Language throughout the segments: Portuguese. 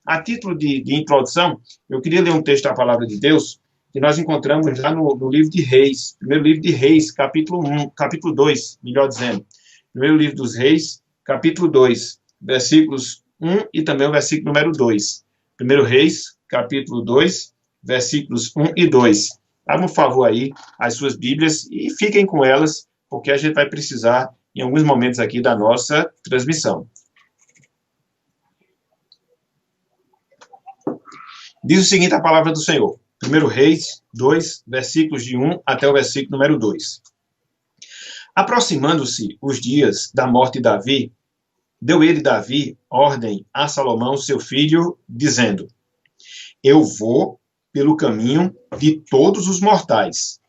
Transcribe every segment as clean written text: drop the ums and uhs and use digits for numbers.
A título de introdução, eu queria ler um texto da Palavra de Deus que nós encontramos lá no livro de Reis, primeiro livro de Reis, capítulo 2, melhor dizendo. Primeiro livro dos Reis, capítulo 2, versículos 1 e também o versículo número 2. Primeiro Reis, capítulo 2, versículos 1 e 2. Abram, por favor, aí as suas Bíblias e fiquem com elas, porque a gente vai precisar em alguns momentos aqui da nossa transmissão. Diz o seguinte a palavra do Senhor. 1 Reis 2, versículos de 1 até o versículo número 2. Aproximando-se os dias da morte de Davi, deu ele, Davi, ordem a Salomão, seu filho, dizendo: Eu vou pelo caminho de todos os mortais.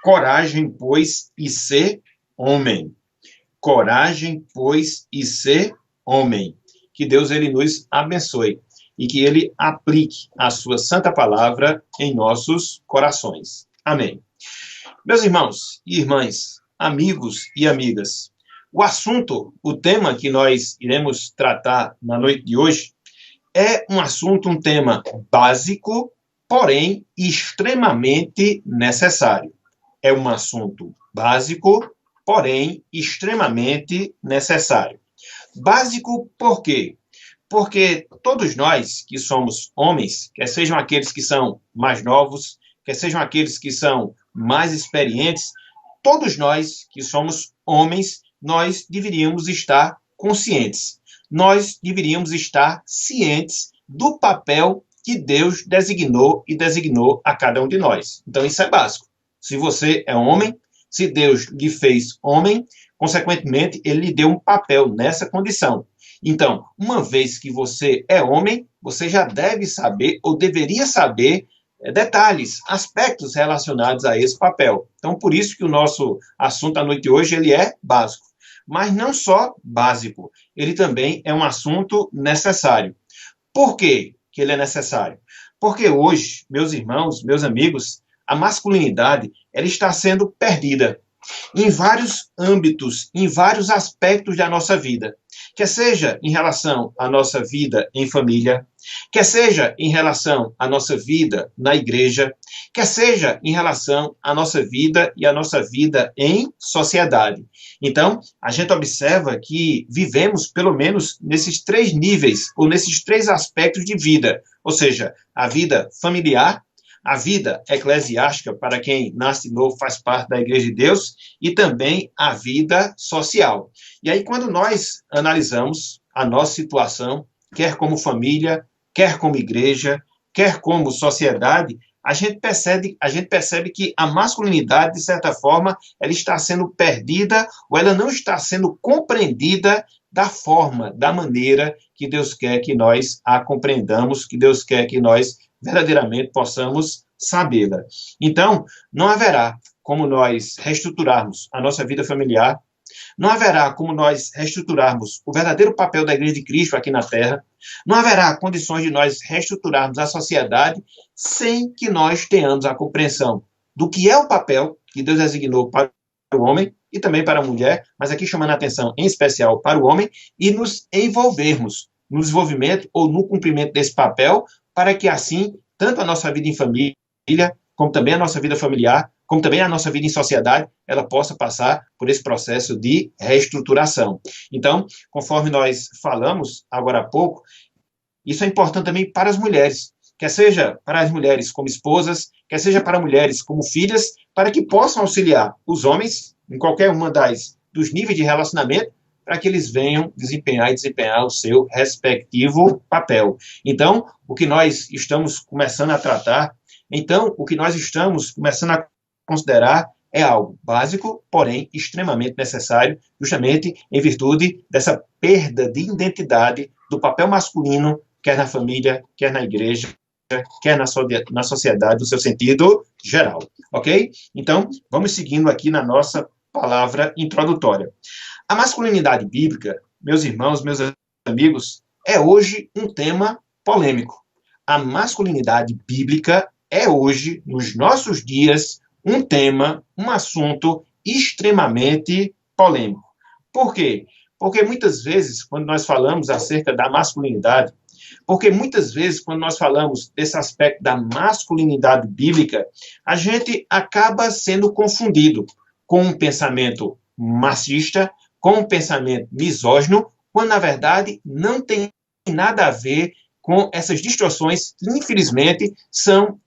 Coragem, pois, e ser homem. Coragem, pois, e ser homem. Que Deus ele nos abençoe e que ele aplique a sua santa palavra em nossos corações. Amém. Meus irmãos e irmãs, amigos e amigas, o tema que nós iremos tratar na noite de hoje é um tema básico, porém extremamente necessário. É um assunto básico, porém extremamente necessário. Básico por quê? Porque todos nós que somos homens, quer sejam aqueles que são mais novos, quer sejam aqueles que são mais experientes, todos nós que somos homens, nós deveríamos estar conscientes. Nós deveríamos estar cientes do papel que Deus designou a cada um de nós. Então, isso é básico. Se você é homem, se Deus lhe fez homem, consequentemente, ele lhe deu um papel nessa condição. Então, uma vez que você é homem, você já deve saber, ou deveria saber, detalhes, aspectos relacionados a esse papel. Então, por isso que o nosso assunto à noite de hoje, ele é básico. Mas não só básico, ele também é um assunto necessário. Por quê que ele é necessário? Porque hoje, meus irmãos, meus amigos, a masculinidade, ela está sendo perdida em vários âmbitos, em vários aspectos da nossa vida. Quer seja em relação à nossa vida em família, quer seja em relação à nossa vida na igreja, quer seja em relação à nossa vida e à nossa vida em sociedade. Então, a gente observa que vivemos, pelo menos, nesses três níveis, ou nesses três aspectos de vida, ou seja, a vida familiar, a vida eclesiástica, para quem nasce de novo, faz parte da Igreja de Deus, e também a vida social. E aí, quando nós analisamos a nossa situação, quer como família, quer como igreja, quer como sociedade, a gente percebe que a masculinidade, de certa forma, ela está sendo perdida ou ela não está sendo compreendida da forma, da maneira que Deus quer que nós a compreendamos, que Deus quer que nós verdadeiramente possamos sabê-la. Então, não haverá como nós reestruturarmos a nossa vida familiar, não haverá como nós reestruturarmos o verdadeiro papel da Igreja de Cristo aqui na Terra, não haverá condições de nós reestruturarmos a sociedade sem que nós tenhamos a compreensão do que é o papel que Deus designou para o homem e também para a mulher, mas aqui chamando a atenção em especial para o homem, e nos envolvermos no desenvolvimento ou no cumprimento desse papel, para que assim, tanto a nossa vida em família, como também a nossa vida familiar, como também a nossa vida em sociedade, ela possa passar por esse processo de reestruturação. Então, conforme nós falamos agora há pouco, isso é importante também para as mulheres, quer seja para as mulheres como esposas, quer seja para mulheres como filhas, para que possam auxiliar os homens em qualquer uma dos níveis de relacionamento, para que eles venham desempenhar o seu respectivo papel. Então, o que nós estamos começando a tratar, o que nós estamos começando a considerar é algo básico, porém extremamente necessário, justamente em virtude dessa perda de identidade do papel masculino, quer na família, quer na igreja, quer na sociedade, no seu sentido geral, ok? Então, vamos seguindo aqui na nossa palavra introdutória. A masculinidade bíblica, meus irmãos, meus amigos, é hoje um tema polêmico. A masculinidade bíblica é hoje, nos nossos dias, um assunto extremamente polêmico. Por quê? Porque muitas vezes, quando nós falamos acerca da masculinidade, Porque muitas vezes, quando nós falamos desse aspecto da masculinidade bíblica, a gente acaba sendo confundido com um pensamento machista, com um pensamento misógino, quando, na verdade, não tem nada a ver com essas distorções que, infelizmente, são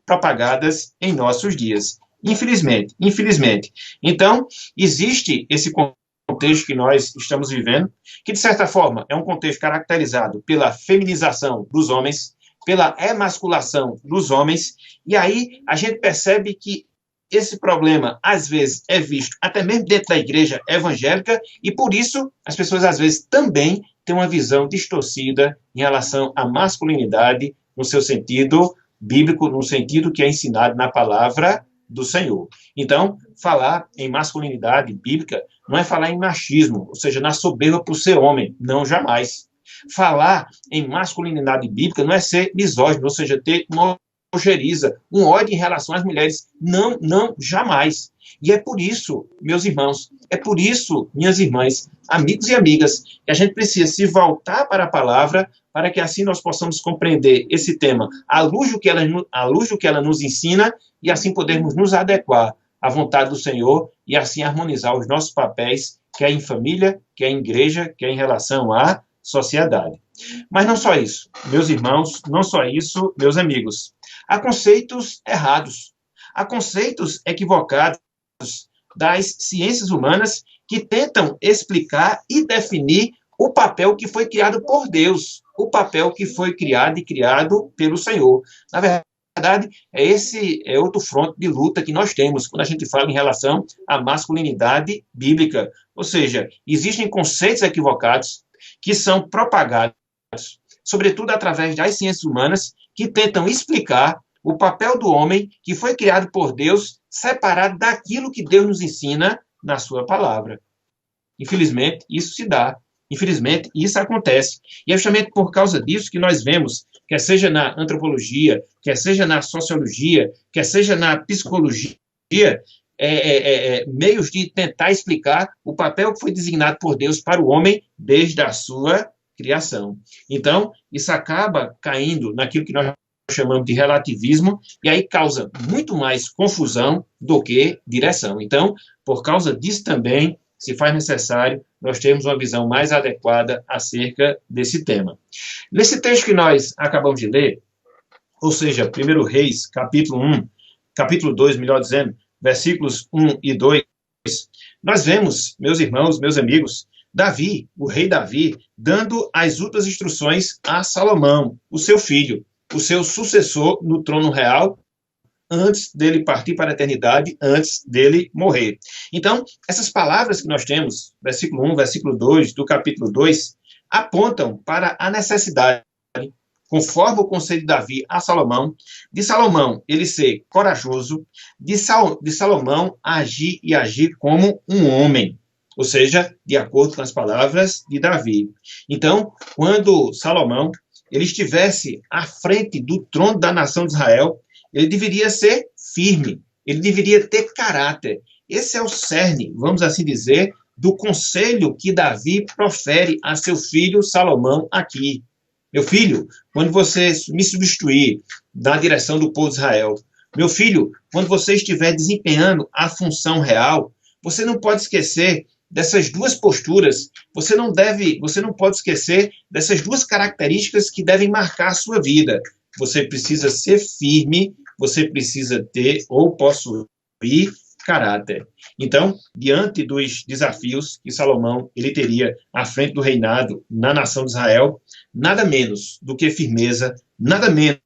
propagadas em nossos dias. Infelizmente. Então, existe esse contexto que nós estamos vivendo, que, de certa forma, é um contexto caracterizado pela feminização dos homens, pela emasculação dos homens, e aí a gente percebe que esse problema, às vezes, é visto até mesmo dentro da igreja evangélica, e por isso as pessoas, às vezes, também têm uma visão distorcida em relação à masculinidade, no seu sentido bíblico, no sentido que é ensinado na palavra do Senhor. Então, falar em masculinidade bíblica não é falar em machismo, ou seja, na soberba por ser homem, não, jamais. Falar em masculinidade bíblica não é ser misógino, ou seja, ter uma ojeriza, um ódio em relação às mulheres. Não, jamais. E é por isso, meus irmãos, é por isso, minhas irmãs, amigos e amigas, que a gente precisa se voltar para a palavra, para que assim nós possamos compreender esse tema à luz do que ela nos ensina, e assim podermos nos adequar à vontade do Senhor e assim harmonizar os nossos papéis, quer em família, quer em igreja, quer em relação à sociedade. Mas não só isso, meus irmãos, não só isso, meus amigos. Há conceitos errados, há conceitos equivocados das ciências humanas que tentam explicar e definir o papel que foi criado por Deus, o papel que foi criado e criado pelo Senhor. Na verdade, esse é outro fronte de luta que nós temos quando a gente fala em relação à masculinidade bíblica. Ou seja, existem conceitos equivocados que são propagados, sobretudo através das ciências humanas, que tentam explicar o papel do homem que foi criado por Deus, separado daquilo que Deus nos ensina na sua palavra. Infelizmente, isso se dá. Infelizmente, isso acontece. E é justamente por causa disso que nós vemos, quer seja na antropologia, quer seja na sociologia, quer seja na psicologia, meios de tentar explicar o papel que foi designado por Deus para o homem desde a sua criação. Então, isso acaba caindo naquilo que nós chamamos de relativismo, e aí causa muito mais confusão do que direção. Então, por causa disso também, se faz necessário nós termos uma visão mais adequada acerca desse tema. Nesse texto que nós acabamos de ler, ou seja, 1 Reis, capítulo 2, melhor dizendo, versículos 1 e 2, nós vemos, meus irmãos, meus amigos, Davi, o rei Davi, dando as últimas instruções a Salomão, o seu filho, o seu sucessor no trono real, antes dele partir para a eternidade, antes dele morrer. Então, essas palavras que nós temos, versículo 1, versículo 2, do capítulo 2, apontam para a necessidade, conforme o conselho de Davi a Salomão, de Salomão ele ser corajoso, de Salomão agir e agir como um homem, ou seja, de acordo com as palavras de Davi. Então, quando Salomão ele estivesse à frente do trono da nação de Israel, ele deveria ser firme, ele deveria ter caráter. Esse é o cerne, vamos assim dizer, do conselho que Davi profere a seu filho Salomão aqui. Meu filho, quando você me substituir na direção do povo de Israel, meu filho, quando você estiver desempenhando a função real, você não pode esquecer dessas duas posturas, você não pode esquecer dessas duas características que devem marcar a sua vida. Você precisa ser firme, você precisa ter ou possuir caráter. Então, diante dos desafios que Salomão ele teria à frente do reinado na nação de Israel, nada menos do que firmeza, nada menos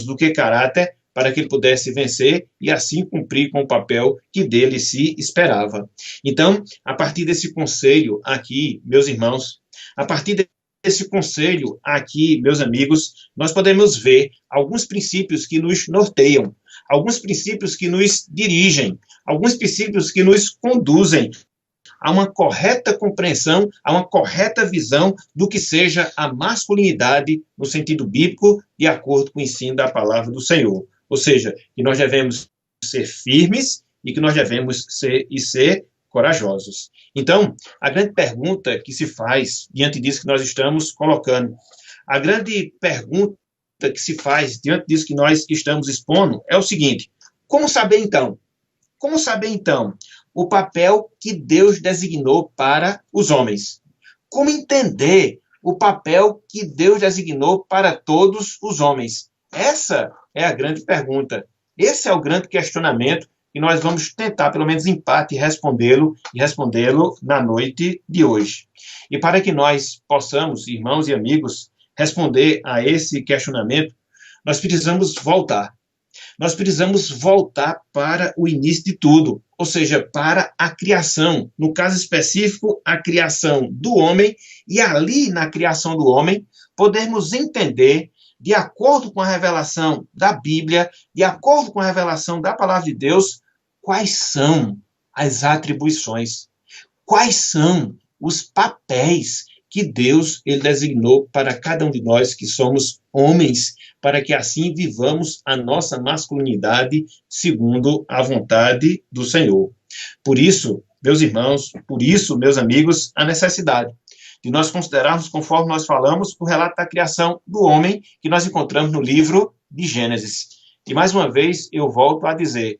do que caráter, para que ele pudesse vencer e assim cumprir com o papel que dele se esperava. Então, a partir desse conselho aqui, meus irmãos, a partir desse conselho aqui, meus amigos, nós podemos ver alguns princípios que nos norteiam, alguns princípios que nos dirigem, alguns princípios que nos conduzem a uma correta compreensão, a uma correta visão do que seja a masculinidade no sentido bíblico, de acordo com o ensino da palavra do Senhor. Ou seja, que nós devemos ser firmes e que nós devemos ser corajosos. Então, a grande pergunta que se faz diante disso que nós estamos colocando, A grande pergunta que se faz diante disso que nós estamos expondo é o seguinte: como saber então? Como saber então o papel que Deus designou para os homens? Como entender o papel que Deus designou para todos os homens? Essa é a grande pergunta. Esse é o grande questionamento que nós vamos tentar, pelo menos em parte, respondê-lo na noite de hoje. E para que nós possamos, irmãos e amigos, responder a esse questionamento, nós precisamos voltar. Nós precisamos voltar para o início de tudo, ou seja, para a criação. No caso específico, a criação do homem, e ali na criação do homem, podemos entender, de acordo com a revelação da Bíblia, de acordo com a revelação da Palavra de Deus, quais são as atribuições, quais são os papéis que Deus ele designou para cada um de nós que somos homens, para que assim vivamos a nossa masculinidade segundo a vontade do Senhor. Por isso, meus irmãos, por isso, meus amigos, a necessidade de nós considerarmos, conforme nós falamos, o relato da criação do homem que nós encontramos no livro de Gênesis. E mais uma vez eu volto a dizer,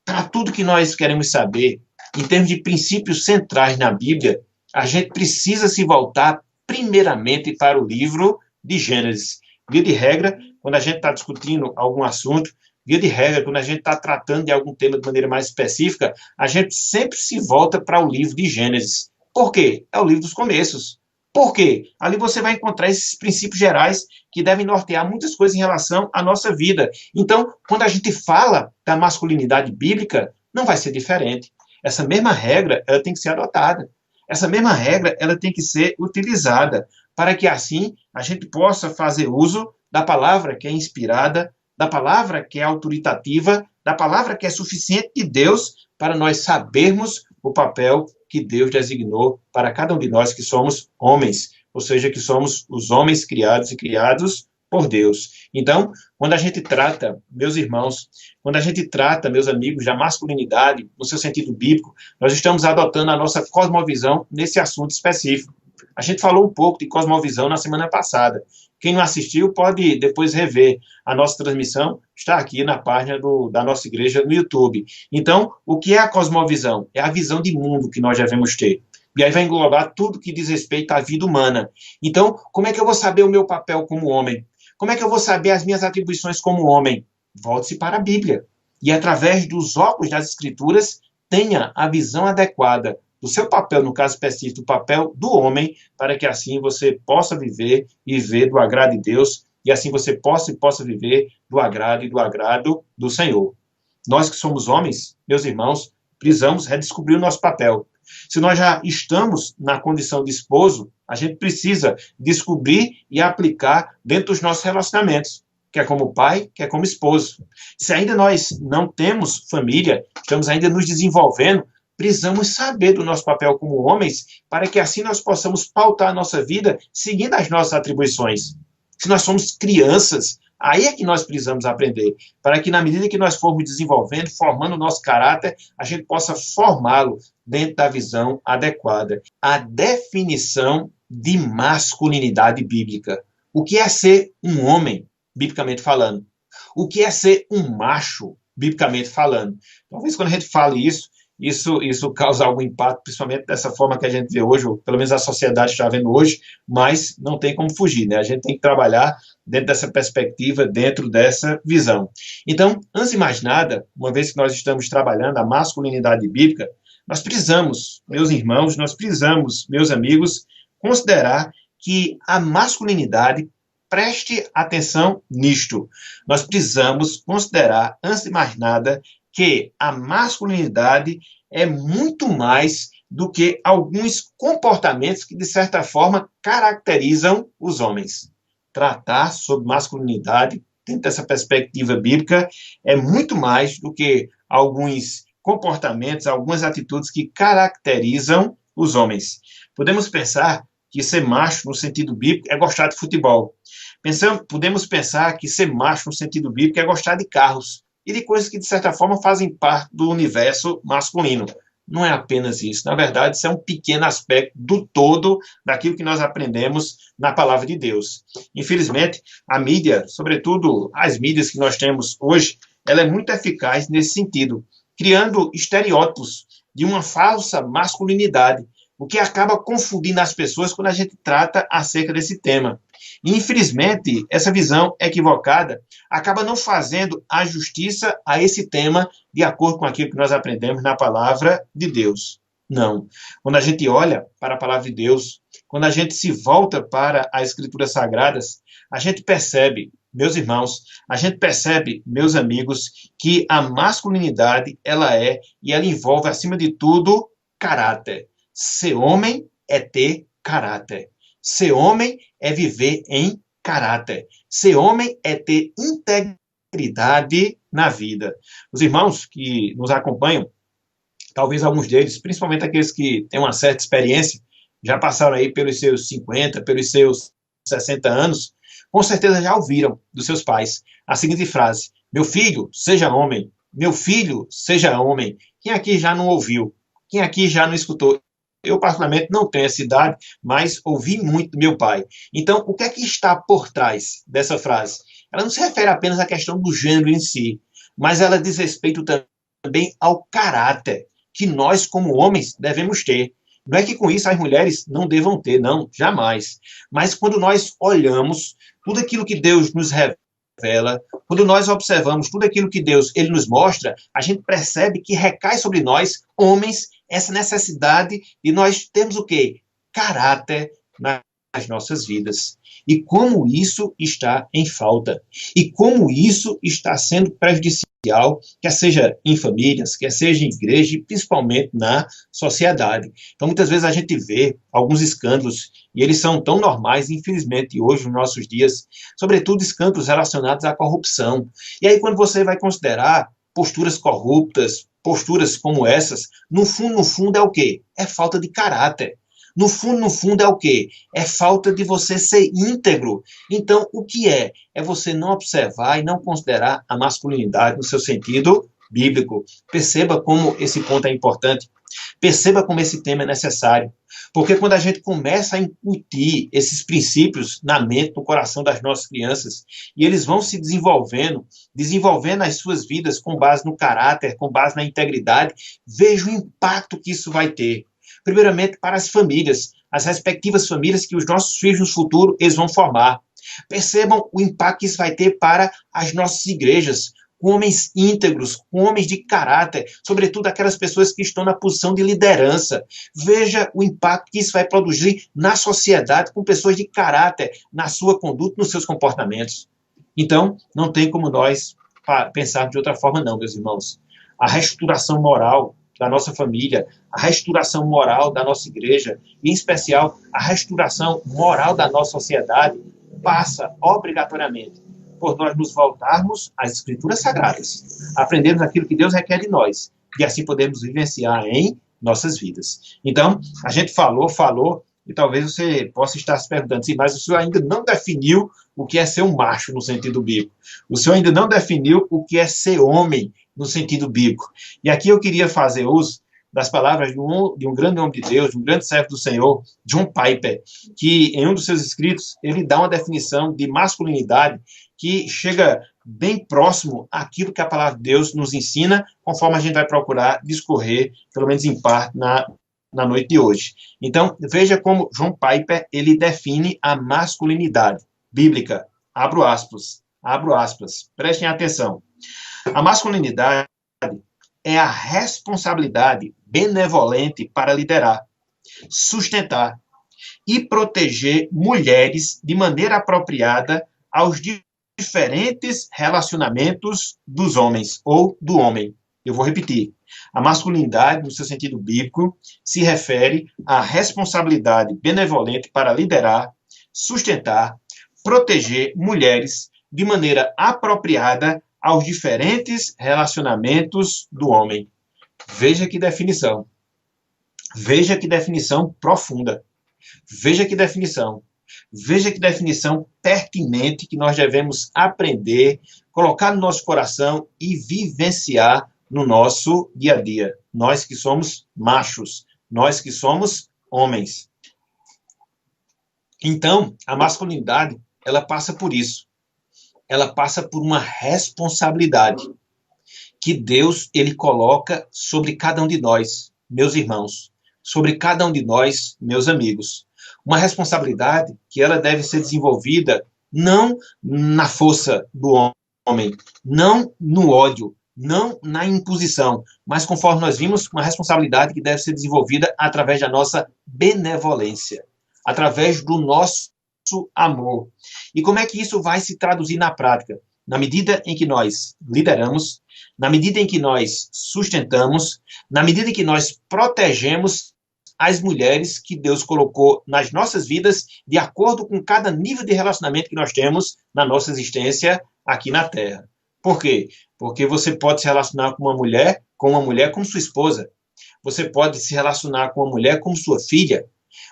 para tudo que nós queremos saber, em termos de princípios centrais na Bíblia, a gente precisa se voltar primeiramente para o livro de Gênesis. Via de regra, quando a gente está discutindo algum assunto, via de regra, quando a gente está tratando de algum tema de maneira mais específica, a gente sempre se volta para o livro de Gênesis. Por quê? É o livro dos começos. Por quê? Ali você vai encontrar esses princípios gerais que devem nortear muitas coisas em relação à nossa vida. Então, quando a gente fala da masculinidade bíblica, não vai ser diferente. Essa mesma regra, ela tem que ser adotada. Essa mesma regra, ela tem que ser utilizada para que assim a gente possa fazer uso da palavra que é inspirada, da palavra que é autoritativa, da palavra que é suficiente de Deus para nós sabermos o papel que Deus designou para cada um de nós que somos homens, ou seja, que somos os homens criados e criados por Deus. Então, quando a gente trata, meus irmãos, quando a gente trata, meus amigos, da masculinidade, no seu sentido bíblico, nós estamos adotando a nossa cosmovisão nesse assunto específico. A gente falou um pouco de cosmovisão na semana passada. Quem não assistiu pode depois rever a nossa transmissão, está aqui na página da nossa igreja no YouTube. Então, o que é a cosmovisão? É a visão de mundo que nós devemos ter. E aí vai englobar tudo que diz respeito à vida humana. Então, como é que eu vou saber o meu papel como homem? Como é que eu vou saber as minhas atribuições como homem? Volte-se para a Bíblia. E através dos óculos das Escrituras, tenha a visão adequada do seu papel, no caso específico, do papel do homem, para que assim você possa viver e viver do agrado de Deus, e assim você possa viver do agrado do Senhor. Nós que somos homens, meus irmãos, precisamos redescobrir o nosso papel. Se nós já estamos na condição de esposo, a gente precisa descobrir e aplicar dentro dos nossos relacionamentos, quer como pai, quer como esposo. Se ainda nós não temos família, estamos ainda nos desenvolvendo, precisamos saber do nosso papel como homens, para que assim nós possamos pautar a nossa vida seguindo as nossas atribuições. Se nós somos crianças, aí é que nós precisamos aprender, para que na medida que nós formos desenvolvendo, formando o nosso caráter, a gente possa formá-lo dentro da visão adequada. A definição de masculinidade bíblica. O que é ser um homem, biblicamente falando? O que é ser um macho, biblicamente falando? Talvez quando a gente fale isso causa algum impacto, principalmente dessa forma que a gente vê hoje, ou pelo menos a sociedade está vendo hoje, mas não tem como fugir, né? A gente tem que trabalhar dentro dessa perspectiva, dentro dessa visão. Então, antes de mais nada, uma vez que nós estamos trabalhando a masculinidade bíblica, nós precisamos, meus irmãos, nós precisamos, meus amigos, considerar que a masculinidade, preste atenção nisto, nós precisamos considerar, antes de mais nada, que a masculinidade é muito mais do que alguns comportamentos que, de certa forma, caracterizam os homens. Tratar sobre masculinidade, dentro dessa perspectiva bíblica, é muito mais do que alguns comportamentos, algumas atitudes que caracterizam os homens. Podemos pensar que ser macho, no sentido bíblico, é gostar de futebol. Podemos pensar que ser macho, no sentido bíblico, é gostar de carros e de coisas que, de certa forma, fazem parte do universo masculino. Não é apenas isso. Na verdade, isso é um pequeno aspecto do todo daquilo que nós aprendemos na palavra de Deus. Infelizmente, a mídia, sobretudo as mídias que nós temos hoje, ela é muito eficaz nesse sentido, criando estereótipos de uma falsa masculinidade, o que acaba confundindo as pessoas quando a gente trata acerca desse tema. E, infelizmente, essa visão equivocada acaba não fazendo a justiça a esse tema de acordo com aquilo que nós aprendemos na palavra de Deus. Não. Quando a gente olha para a palavra de Deus, quando a gente se volta para as Escrituras Sagradas, a gente percebe, meus irmãos, a gente percebe, meus amigos, que a masculinidade, ela é, e ela envolve, acima de tudo, caráter. Ser homem é ter caráter. Ser homem é viver em caráter. Ser homem é ter integridade na vida. Os irmãos que nos acompanham, talvez alguns deles, principalmente aqueles que têm uma certa experiência, já passaram aí pelos seus 50, pelos seus 60 anos, com certeza já ouviram dos seus pais a seguinte frase: meu filho, seja homem. Meu filho, seja homem. Quem aqui já não ouviu? Quem aqui já não escutou? Eu, particularmente, não tenho essa idade, mas ouvi muito do meu pai. Então, o que é que está por trás dessa frase? Ela não se refere apenas à questão do gênero em si, mas ela diz respeito também ao caráter que nós, como homens, devemos ter. Não é que com isso as mulheres não devam ter, não, jamais. Mas quando nós olhamos tudo aquilo que Deus nos revela, quando nós observamos tudo aquilo que Deus ele nos mostra, a gente percebe que recai sobre nós, homens, essa necessidade de nós termos o quê? Caráter nas nossas vidas. E como isso está em falta. E como isso está sendo prejudicial, quer seja em famílias, quer seja em igreja e principalmente na sociedade. Então, muitas vezes a gente vê alguns escândalos, e eles são tão normais, infelizmente, hoje, nos nossos dias, sobretudo escândalos relacionados à corrupção. E aí, quando você vai considerar posturas corruptas, posturas como essas, no fundo é o quê? É falta de caráter. No fundo é o quê? É falta de você ser íntegro. Então, o que é? É você não observar e não considerar a masculinidade no seu sentido bíblico. Perceba como esse ponto é importante. Perceba como esse tema é necessário. Porque quando a gente começa a incutir esses princípios na mente, no coração das nossas crianças, e eles vão se desenvolvendo as suas vidas com base no caráter, com base na integridade, veja o impacto que isso vai ter. Primeiramente, para as famílias, as respectivas famílias que os nossos filhos no futuro eles vão formar. Percebam o impacto que isso vai ter para as nossas igrejas, com homens íntegros, com homens de caráter, sobretudo aquelas pessoas que estão na posição de liderança. Veja o impacto que isso vai produzir na sociedade, com pessoas de caráter, na sua conduta, nos seus comportamentos. Então, não tem como nós pensarmos de outra forma, não, meus irmãos. A reestruturação moral da nossa família, a restauração moral da nossa igreja, e, em especial, a restauração moral da nossa sociedade, passa, obrigatoriamente, por nós nos voltarmos às Escrituras Sagradas, aprendermos aquilo que Deus requer de nós, e assim podemos vivenciar em nossas vidas. Então, a gente falou, e talvez você possa estar se perguntando, sim, mas o senhor ainda não definiu o que é ser um macho no sentido bíblico. O senhor ainda não definiu o que é ser homem no sentido bíblico. E aqui eu queria fazer uso das palavras de um grande homem de Deus, de um grande servo do Senhor, John Piper, que em um dos seus escritos, ele dá uma definição de masculinidade que chega bem próximo àquilo que a palavra de Deus nos ensina, conforme a gente vai procurar discorrer, pelo menos em parte, na noite de hoje. Então, veja como John Piper, ele define a masculinidade bíblica. Abro aspas, prestem atenção. A masculinidade é a responsabilidade benevolente para liderar, sustentar e proteger mulheres de maneira apropriada aos diferentes relacionamentos dos homens ou do homem. Eu vou repetir. A masculinidade, no seu sentido bíblico, se refere à responsabilidade benevolente para liderar, sustentar, proteger mulheres de maneira apropriada aos diferentes relacionamentos do homem. Veja que definição. Veja que definição profunda. Veja que definição. Veja que definição pertinente que nós devemos aprender, colocar no nosso coração e vivenciar no nosso dia a dia. Nós que somos machos, nós que somos homens. Então, a masculinidade, ela passa por isso. Ela passa por uma responsabilidade que Deus ele coloca sobre cada um de nós, meus irmãos, sobre cada um de nós, meus amigos. Uma responsabilidade que ela deve ser desenvolvida não na força do homem, não no ódio, não na imposição, mas conforme nós vimos, uma responsabilidade que deve ser desenvolvida através da nossa benevolência, através do nosso amor. E como é que isso vai se traduzir na prática? Na medida em que nós lideramos, na medida em que nós sustentamos, na medida em que nós protegemos as mulheres que Deus colocou nas nossas vidas, de acordo com cada nível de relacionamento que nós temos na nossa existência aqui na Terra. Por quê? Porque você pode se relacionar com uma mulher como sua esposa. Você pode se relacionar com uma mulher como sua filha.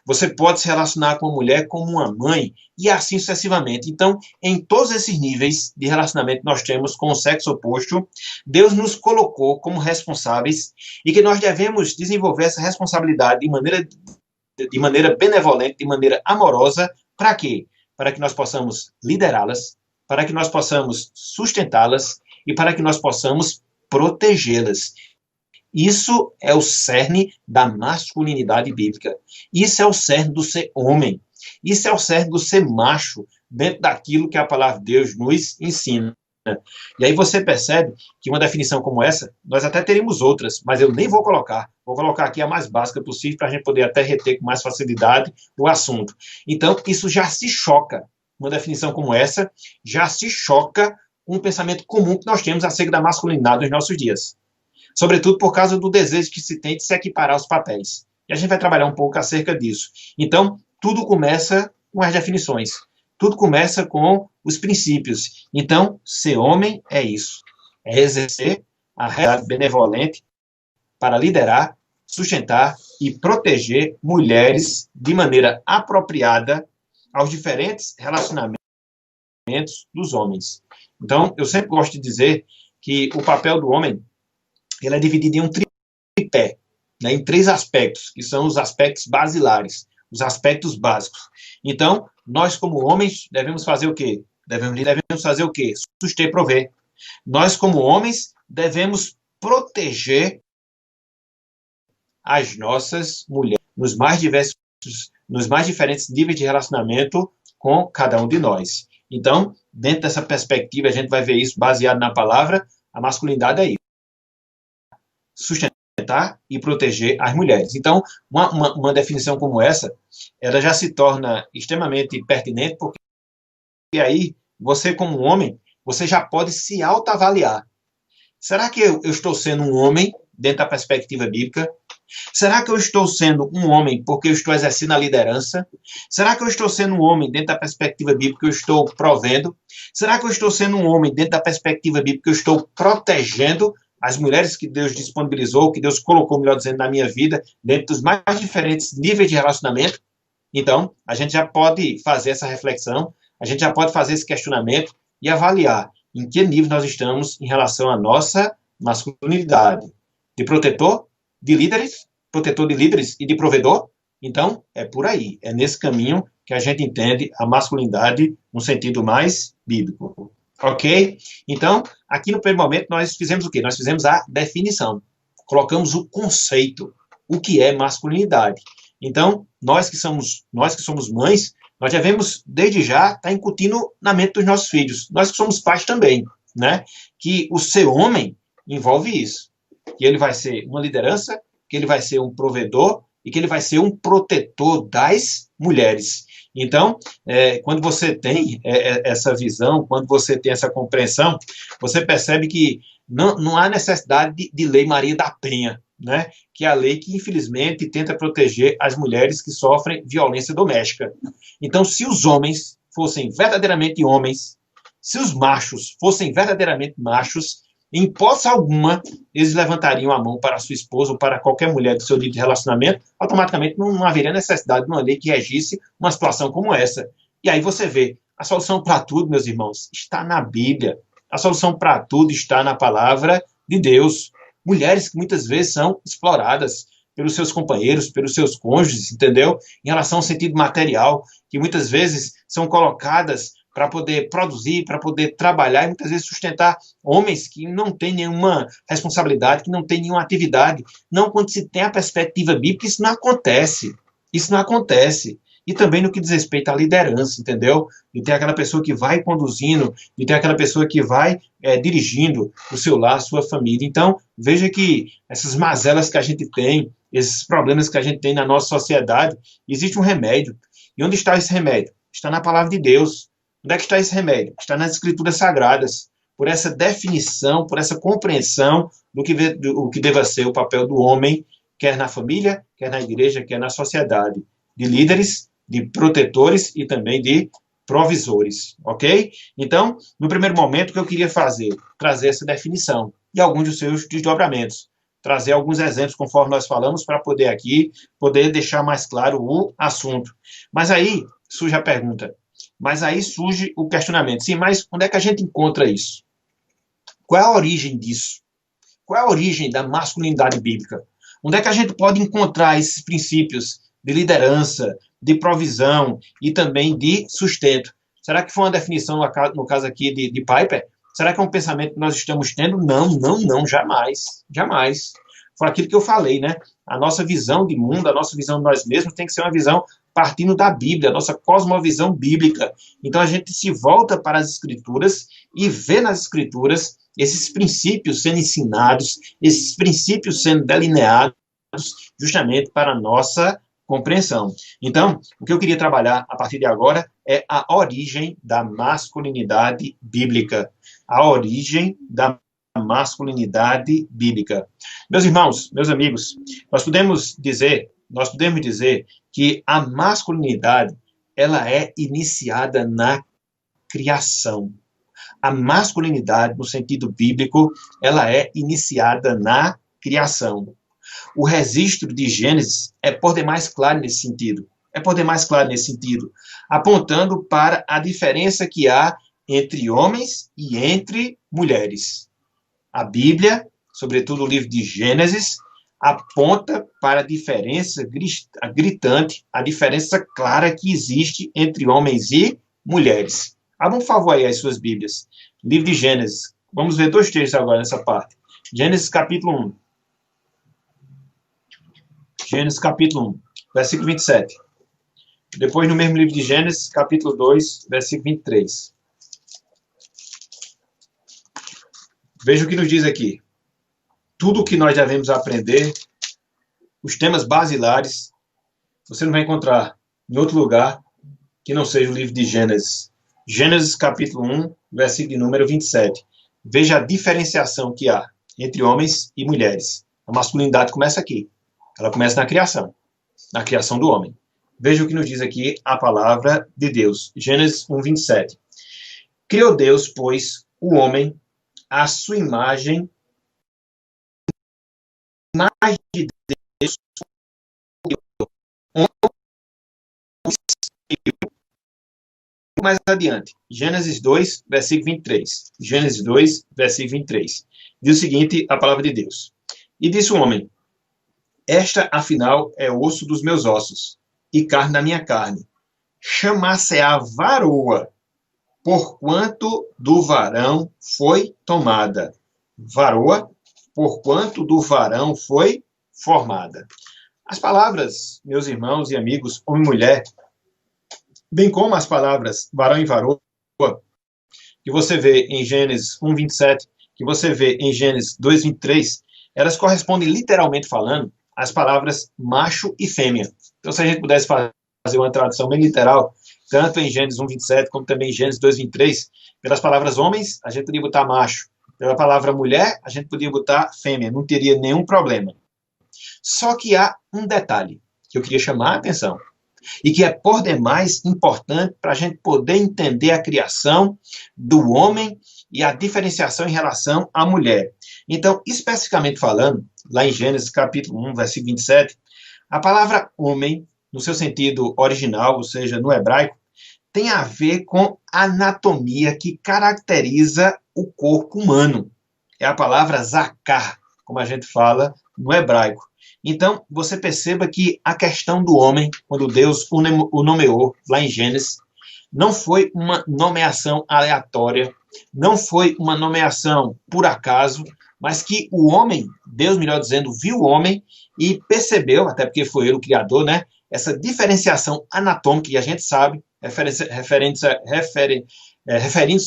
Você pode se relacionar com uma mulher como uma mãe, e assim sucessivamente. Então, em todos esses níveis de relacionamento que nós temos com o sexo oposto, Deus nos colocou como responsáveis e que nós devemos desenvolver essa responsabilidade de maneira benevolente, de maneira amorosa. Para quê? Para que nós possamos liderá-las, para que nós possamos sustentá-las e para que nós possamos protegê-las. Isso é o cerne da masculinidade bíblica. Isso é o cerne do ser homem. Isso é o cerne do ser macho, dentro daquilo que a palavra de Deus nos ensina. E aí você percebe que uma definição como essa, nós até teríamos outras, mas eu nem vou colocar. Vou colocar aqui a mais básica possível para a gente poder até reter com mais facilidade o assunto. Então, isso já se choca. Uma definição como essa já se choca com o pensamento comum que nós temos acerca da masculinidade nos nossos dias. Sobretudo por causa do desejo que se tem de se equiparar aos papéis. E a gente vai trabalhar um pouco acerca disso. Então, tudo começa com as definições. Tudo começa com os princípios. Então, ser homem é isso. É exercer a realidade benevolente para liderar, sustentar e proteger mulheres de maneira apropriada aos diferentes relacionamentos dos homens. Então, eu sempre gosto de dizer que o papel do homem ele é dividido em um tripé, né, em 3 aspectos, que são os aspectos basilares, os aspectos básicos. Então, nós como homens devemos fazer o quê? Devemos fazer o quê? Suster, prover. Nós como homens devemos proteger as nossas mulheres nos mais diferentes níveis de relacionamento com cada um de nós. Então, dentro dessa perspectiva, a gente vai ver isso baseado na palavra, a masculinidade é isso. Sustentar e proteger as mulheres. Então, uma definição como essa, ela já se torna extremamente pertinente, porque aí, você como homem, você já pode se autoavaliar. Será que eu estou sendo um homem dentro da perspectiva bíblica? Será que eu estou sendo um homem porque eu estou exercendo a liderança? Será que eu estou sendo um homem dentro da perspectiva bíblica que eu estou provendo? Será que eu estou sendo um homem dentro da perspectiva bíblica que eu estou protegendo as mulheres que Deus disponibilizou, que Deus colocou, melhor dizendo, na minha vida, dentro dos mais diferentes níveis de relacionamento? Então, a gente já pode fazer essa reflexão, a gente já pode fazer esse questionamento e avaliar em que nível nós estamos em relação à nossa masculinidade. De protetor, de líderes e de provedor? Então, é por aí, é nesse caminho que a gente entende a masculinidade no sentido mais bíblico. Ok? Então, aqui no primeiro momento, nós fizemos o quê? Nós fizemos a definição. Colocamos o conceito, o que é masculinidade. Então, nós que somos mães, nós devemos, desde já, estar incutindo na mente dos nossos filhos. Nós que somos pais também, né? Que o ser homem envolve isso. Que ele vai ser uma liderança, que ele vai ser um provedor e que ele vai ser um protetor das mulheres. Então, quando você tem essa visão, quando você tem essa compreensão, você percebe que não há necessidade de lei Maria da Penha, né? Que é a lei que, infelizmente, tenta proteger as mulheres que sofrem violência doméstica. Então, se os homens fossem verdadeiramente homens, se os machos fossem verdadeiramente machos, em hipótese alguma, eles levantariam a mão para a sua esposa ou para qualquer mulher do seu nível de relacionamento, automaticamente não haveria necessidade de uma lei que regisse uma situação como essa. E aí você vê, a solução para tudo, meus irmãos, está na Bíblia. A solução para tudo está na palavra de Deus. mulheres que muitas vezes são exploradas pelos seus companheiros, pelos seus cônjuges, entendeu? Em relação ao sentido material, que muitas vezes são colocadas para poder produzir, para poder trabalhar e muitas vezes sustentar homens que não têm nenhuma responsabilidade, que não têm nenhuma atividade. Não, quando se tem a perspectiva bíblica, isso não acontece. Isso não acontece. E também no que diz respeito à liderança, entendeu? E tem aquela pessoa que vai conduzindo, e tem aquela pessoa que vai dirigindo o seu lar, a sua família. Então, veja que essas mazelas que a gente tem, esses problemas que a gente tem na nossa sociedade, existe um remédio. E onde está esse remédio? Está na palavra de Deus. Onde é que está esse remédio? Está nas escrituras sagradas. Por essa definição, por essa compreensão do que deva ser o papel do homem, quer na família, quer na igreja, quer na sociedade. De líderes, de protetores e também de provisores, ok? Então, no primeiro momento, o que eu queria fazer? Trazer essa definição e alguns dos seus desdobramentos. Trazer alguns exemplos, conforme nós falamos, para poder deixar mais claro o assunto. Mas aí surge a pergunta, mas aí surge o questionamento. Sim, mas onde é que a gente encontra isso? Qual é a origem disso? Qual é a origem da masculinidade bíblica? Onde é que a gente pode encontrar esses princípios de liderança, de provisão e também de sustento? Será que foi uma definição, no caso aqui, de Piper? Será que é um pensamento que nós estamos tendo? Não, jamais. Jamais. Foi aquilo que eu falei, né? A nossa visão de mundo, a nossa visão de nós mesmos tem que ser uma visão partindo da Bíblia, a nossa cosmovisão bíblica. Então a gente se volta para as Escrituras e vê nas Escrituras esses princípios sendo ensinados, esses princípios sendo delineados justamente para a nossa compreensão. Então, o que eu queria trabalhar a partir de agora é a origem da masculinidade bíblica. A origem da masculinidade bíblica. Meus irmãos, meus amigos, nós podemos dizer que a masculinidade, ela é iniciada na criação. A masculinidade, no sentido bíblico, ela é iniciada na criação. O registro de Gênesis é por demais claro nesse sentido. Apontando para a diferença que há entre homens e entre mulheres. A Bíblia, sobretudo o livro de Gênesis, aponta para a diferença gritante, a diferença clara que existe entre homens e mulheres. Abram um favor aí as suas Bíblias. Livro de Gênesis. Vamos ver 2 textos agora nessa parte. Gênesis capítulo 1. Gênesis capítulo 1, versículo 27. Depois, no mesmo livro de Gênesis, capítulo 2, versículo 23. Veja o que nos diz aqui. Tudo o que nós devemos aprender, os temas basilares, você não vai encontrar em outro lugar que não seja o livro de Gênesis. Gênesis capítulo 1, versículo de número 27. Veja a diferenciação que há entre homens e mulheres. A masculinidade começa aqui. Ela começa na criação do homem. Veja o que nos diz aqui a palavra de Deus. Gênesis 1, 27. Criou Deus, pois, o homem à sua imagem, imagem de Deus, mais adiante. Gênesis 2, versículo 23. Gênesis 2, versículo 23. Diz o seguinte, a palavra de Deus. E disse o homem, esta, afinal, é osso dos meus ossos, e carne da minha carne. Chamar-se-á varoa, porquanto do varão foi tomada. Varoa, porquanto do varão foi formada. As palavras, meus irmãos e amigos, homem e mulher, bem como as palavras varão e varoa, que você vê em Gênesis 1, 27, que você vê em Gênesis 2, 23, elas correspondem, literalmente falando, às palavras macho e fêmea. Então, se a gente pudesse fazer uma tradução bem literal, tanto em Gênesis 1, 27, como também em Gênesis 2, 23, pelas palavras homens, a gente podia botar macho. Pela palavra mulher, a gente podia botar fêmea. Não teria nenhum problema. Só que há um detalhe que eu queria chamar a atenção e que é por demais importante para a gente poder entender a criação do homem e a diferenciação em relação à mulher. Então, especificamente falando, lá em Gênesis capítulo 1, versículo 27, a palavra homem, no seu sentido original, ou seja, no hebraico, tem a ver com a anatomia que caracteriza o corpo humano. É a palavra zakar. como a gente fala no hebraico. Então, você perceba que a questão do homem, quando Deus o nomeou lá em Gênesis, não foi uma nomeação aleatória, não foi uma nomeação por acaso, mas que o homem, Deus melhor dizendo, viu o homem e percebeu, até porque foi ele o criador, né? Essa diferenciação anatômica, e a gente sabe, referindo-se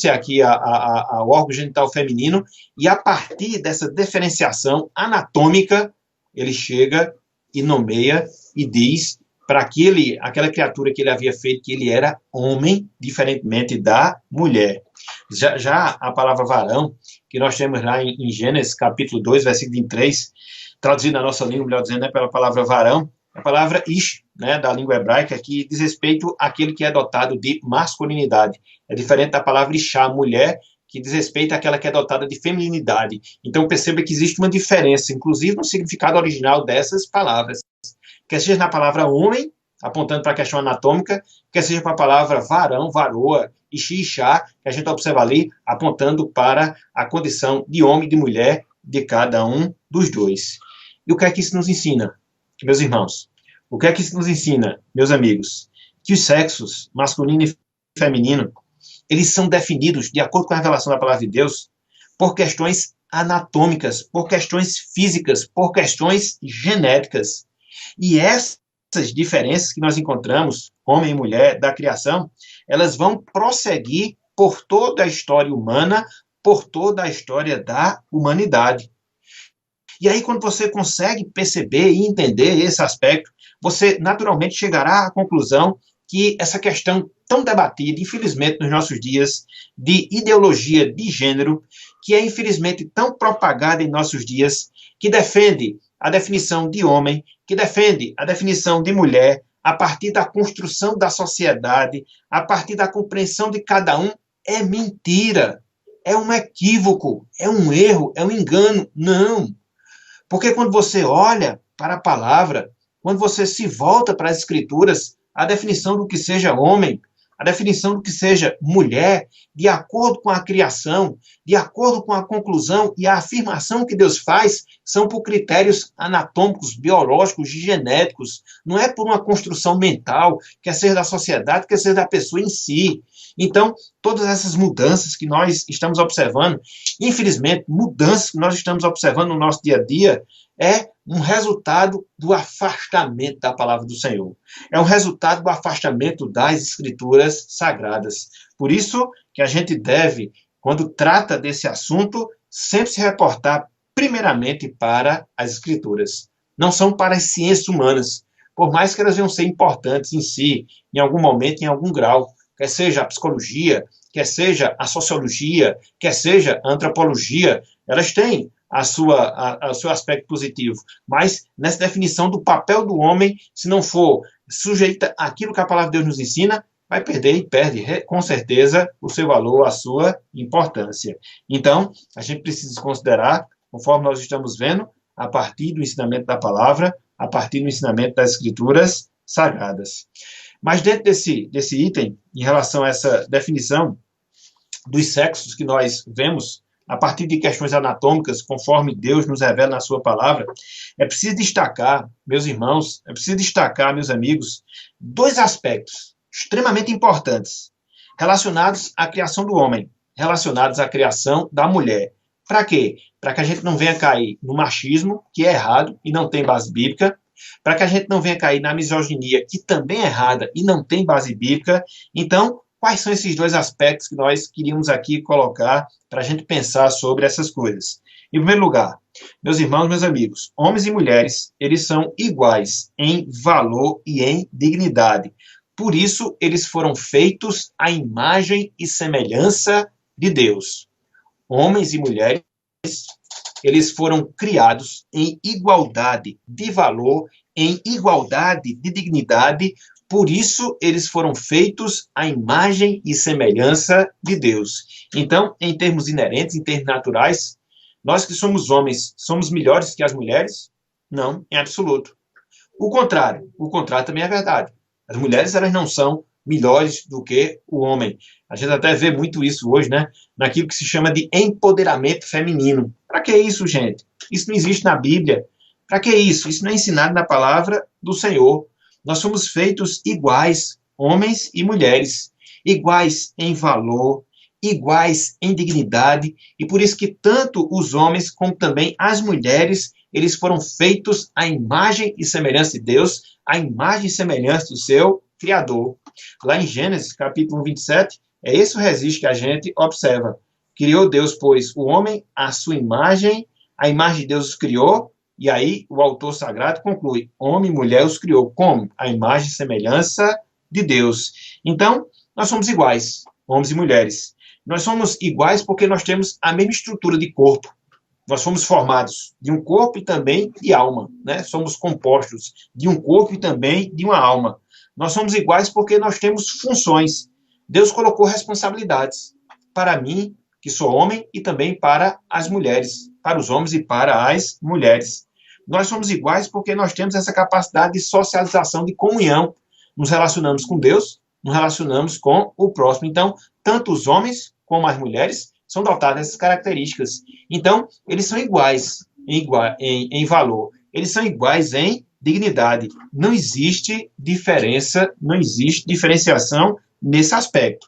aqui ao órgão genital feminino, e a partir dessa diferenciação anatômica, ele chega e nomeia e diz para aquela criatura que ele havia feito que ele era homem, diferentemente da mulher. Já a palavra varão, que nós temos lá em Gênesis, capítulo 2, versículo 23, traduzido na nossa língua, melhor dizendo, né, pela palavra varão, a palavra ish, né, da língua hebraica, que diz respeito àquele que é dotado de masculinidade. É diferente da palavra ishá, mulher, que diz respeito àquela que é dotada de feminilidade. Então, perceba que existe uma diferença, inclusive no significado original dessas palavras. Quer seja na palavra homem, apontando para a questão anatômica, quer seja para a palavra varão, varoa, ishi, ishá, que a gente observa ali, apontando para a condição de homem e de mulher de cada um dos dois. E o que é que isso nos ensina, meus irmãos? O que é que isso nos ensina, meus amigos? Que os sexos, masculino e feminino, eles são definidos, de acordo com a revelação da palavra de Deus, por questões anatômicas, por questões físicas, por questões genéticas. E essas diferenças que nós encontramos, homem e mulher, da criação, elas vão prosseguir por toda a história humana, por toda a história da humanidade. E aí, quando você consegue perceber e entender esse aspecto, você naturalmente chegará à conclusão que essa questão tão debatida, infelizmente, nos nossos dias, de ideologia de gênero, que é, infelizmente, tão propagada em nossos dias, que defende a definição de homem, que defende a definição de mulher, a partir da construção da sociedade, a partir da compreensão de cada um, é mentira, é um equívoco, é um erro, é um engano. Não. Porque quando você olha para a palavra, quando você se volta para as Escrituras, a definição do que seja homem, a definição do que seja mulher, de acordo com a criação, de acordo com a conclusão e a afirmação que Deus faz, são por critérios anatômicos, biológicos, genéticos. Não é por uma construção mental, quer seja da sociedade, quer seja da pessoa em si. Então, todas essas mudanças que nós estamos observando, infelizmente, mudanças que nós estamos observando no nosso dia a dia, é um resultado do afastamento da palavra do Senhor. É um resultado do afastamento das Escrituras sagradas. Por isso que a gente deve, quando trata desse assunto, sempre se reportar primeiramente para as Escrituras. Não são para as ciências humanas, por mais que elas venham ser importantes em si, em algum momento, em algum grau, quer seja a psicologia, quer seja a sociologia, quer seja a antropologia, elas têm o seu aspecto positivo. Mas, nessa definição do papel do homem, se não for sujeita àquilo que a palavra de Deus nos ensina, vai perder e perde, com certeza, o seu valor, a sua importância. Então, a gente precisa considerar, conforme nós estamos vendo, a partir do ensinamento da palavra, a partir do ensinamento das Escrituras sagradas. Mas dentro desse item, em relação a essa definição dos sexos que nós vemos, a partir de questões anatômicas, conforme Deus nos revela na sua palavra, é preciso destacar, meus irmãos, é preciso destacar, meus amigos, dois aspectos extremamente importantes relacionados à criação do homem, relacionados à criação da mulher. Para quê? Para que a gente não venha cair no machismo, que é errado e não tem base bíblica, para que a gente não venha cair na misoginia, que também é errada e não tem base bíblica. Então, quais são esses dois aspectos que nós queríamos aqui colocar para a gente pensar sobre essas coisas? Em primeiro lugar, meus irmãos, meus amigos, homens e mulheres, eles são iguais em valor e em dignidade. Por isso, eles foram feitos à imagem e semelhança de Deus. Homens e mulheres, eles foram criados em igualdade de valor, em igualdade de dignidade. Por isso, eles foram feitos à imagem e semelhança de Deus. Então, em termos inerentes, em termos naturais, nós que somos homens, somos melhores que as mulheres? Não, em absoluto. O contrário também é verdade. As mulheres, elas não são melhores do que o homem. A gente até vê muito isso hoje, né? Naquilo que se chama de empoderamento feminino. Para que isso, gente? isso não existe na Bíblia. Para que isso? Isso não é ensinado na palavra do Senhor. Nós somos feitos iguais, homens e mulheres, iguais em valor, iguais em dignidade, e por isso que tanto os homens como também as mulheres, eles foram feitos à imagem e semelhança de Deus, à imagem e semelhança do seu Criador. Lá em Gênesis, capítulo 27, é esse o registro que a gente observa. Criou Deus, pois, o homem à sua imagem, a imagem de Deus os criou, e aí o autor sagrado conclui, homem e mulher os criou como? A imagem e semelhança de Deus. Então, nós somos iguais, homens e mulheres. Nós somos iguais porque nós temos a mesma estrutura de corpo. Nós somos formados de um corpo e também de alma, né? Somos compostos de um corpo e também de uma alma. Nós somos iguais porque nós temos funções. Deus colocou responsabilidades para mim, que sou homem, e também para as mulheres, para os homens e para as mulheres. Nós somos iguais porque nós temos essa capacidade de socialização, de comunhão. Nos relacionamos com Deus, nos relacionamos com o próximo. Então, tanto os homens como as mulheres são dotados dessas características. Então, eles são iguais em valor. Eles são iguais em dignidade. Não existe diferença, não existe diferenciação nesse aspecto.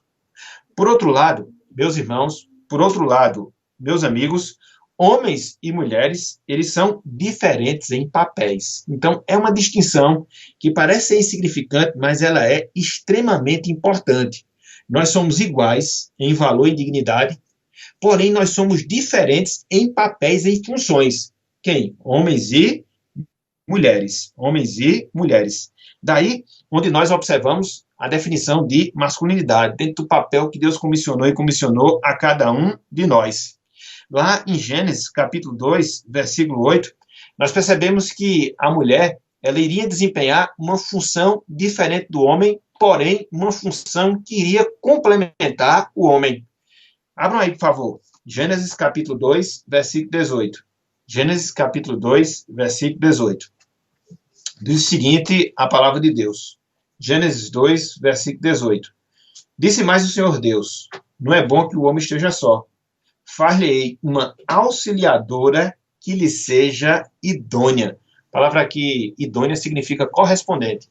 Por outro lado, meus irmãos, por outro lado, meus amigos, homens e mulheres, eles são diferentes em papéis. Então, é uma distinção que parece ser insignificante, mas ela é extremamente importante. Nós somos iguais em valor e dignidade, porém nós somos diferentes em papéis e em funções. Quem? Homens e mulheres. Homens e mulheres. Daí, onde nós observamos a definição de masculinidade, dentro do papel que Deus comissionou e comissionou a cada um de nós. Lá em Gênesis, capítulo 2, versículo 8, nós percebemos que a mulher, ela iria desempenhar uma função diferente do homem, porém, uma função que iria complementar o homem. Abram aí, por favor. Gênesis, capítulo 2, versículo 18. Gênesis, capítulo 2, versículo 18. Diz o seguinte, a palavra de Deus. Gênesis 2, versículo 18. Disse mais o Senhor Deus, não é bom que o homem esteja só. Far-lhe-ei uma auxiliadora que lhe seja idônea. A palavra aqui, idônea, significa correspondente.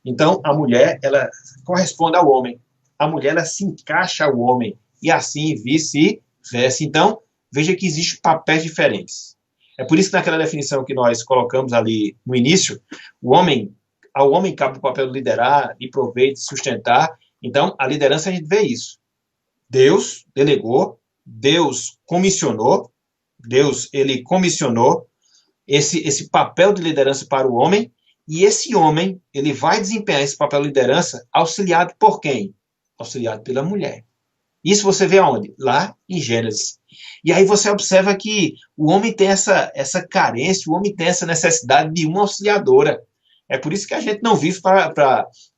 Então, a mulher, ela corresponde ao homem. A mulher, ela se encaixa ao homem. E assim, vice-versa. Então, veja que existem papéis diferentes. É por isso que naquela definição que nós colocamos ali no início, ao homem cabe o papel de liderar, de prover, de sustentar. Então, a liderança, a gente vê isso. Deus delegou, Deus comissionou, Deus, ele comissionou esse papel de liderança para o homem, e esse homem, ele vai desempenhar esse papel de liderança auxiliado por quem? Auxiliado pela mulher. Isso você vê aonde? Lá em Gênesis. E aí você observa que o homem tem essa carência, o homem tem essa necessidade de uma auxiliadora. É por isso que a gente não vive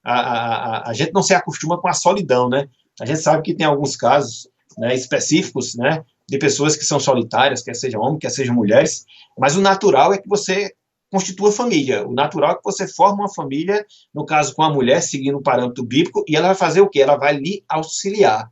a gente não se acostuma com a solidão, né? A gente sabe que tem alguns casos, né, específicos, né, de pessoas que são solitárias, quer sejam homens, quer sejam mulheres, mas o natural é que você constitua família. O natural é que você forma uma família, no caso com a mulher, seguindo o parâmetro bíblico, e ela vai fazer o quê? Ela vai lhe auxiliar.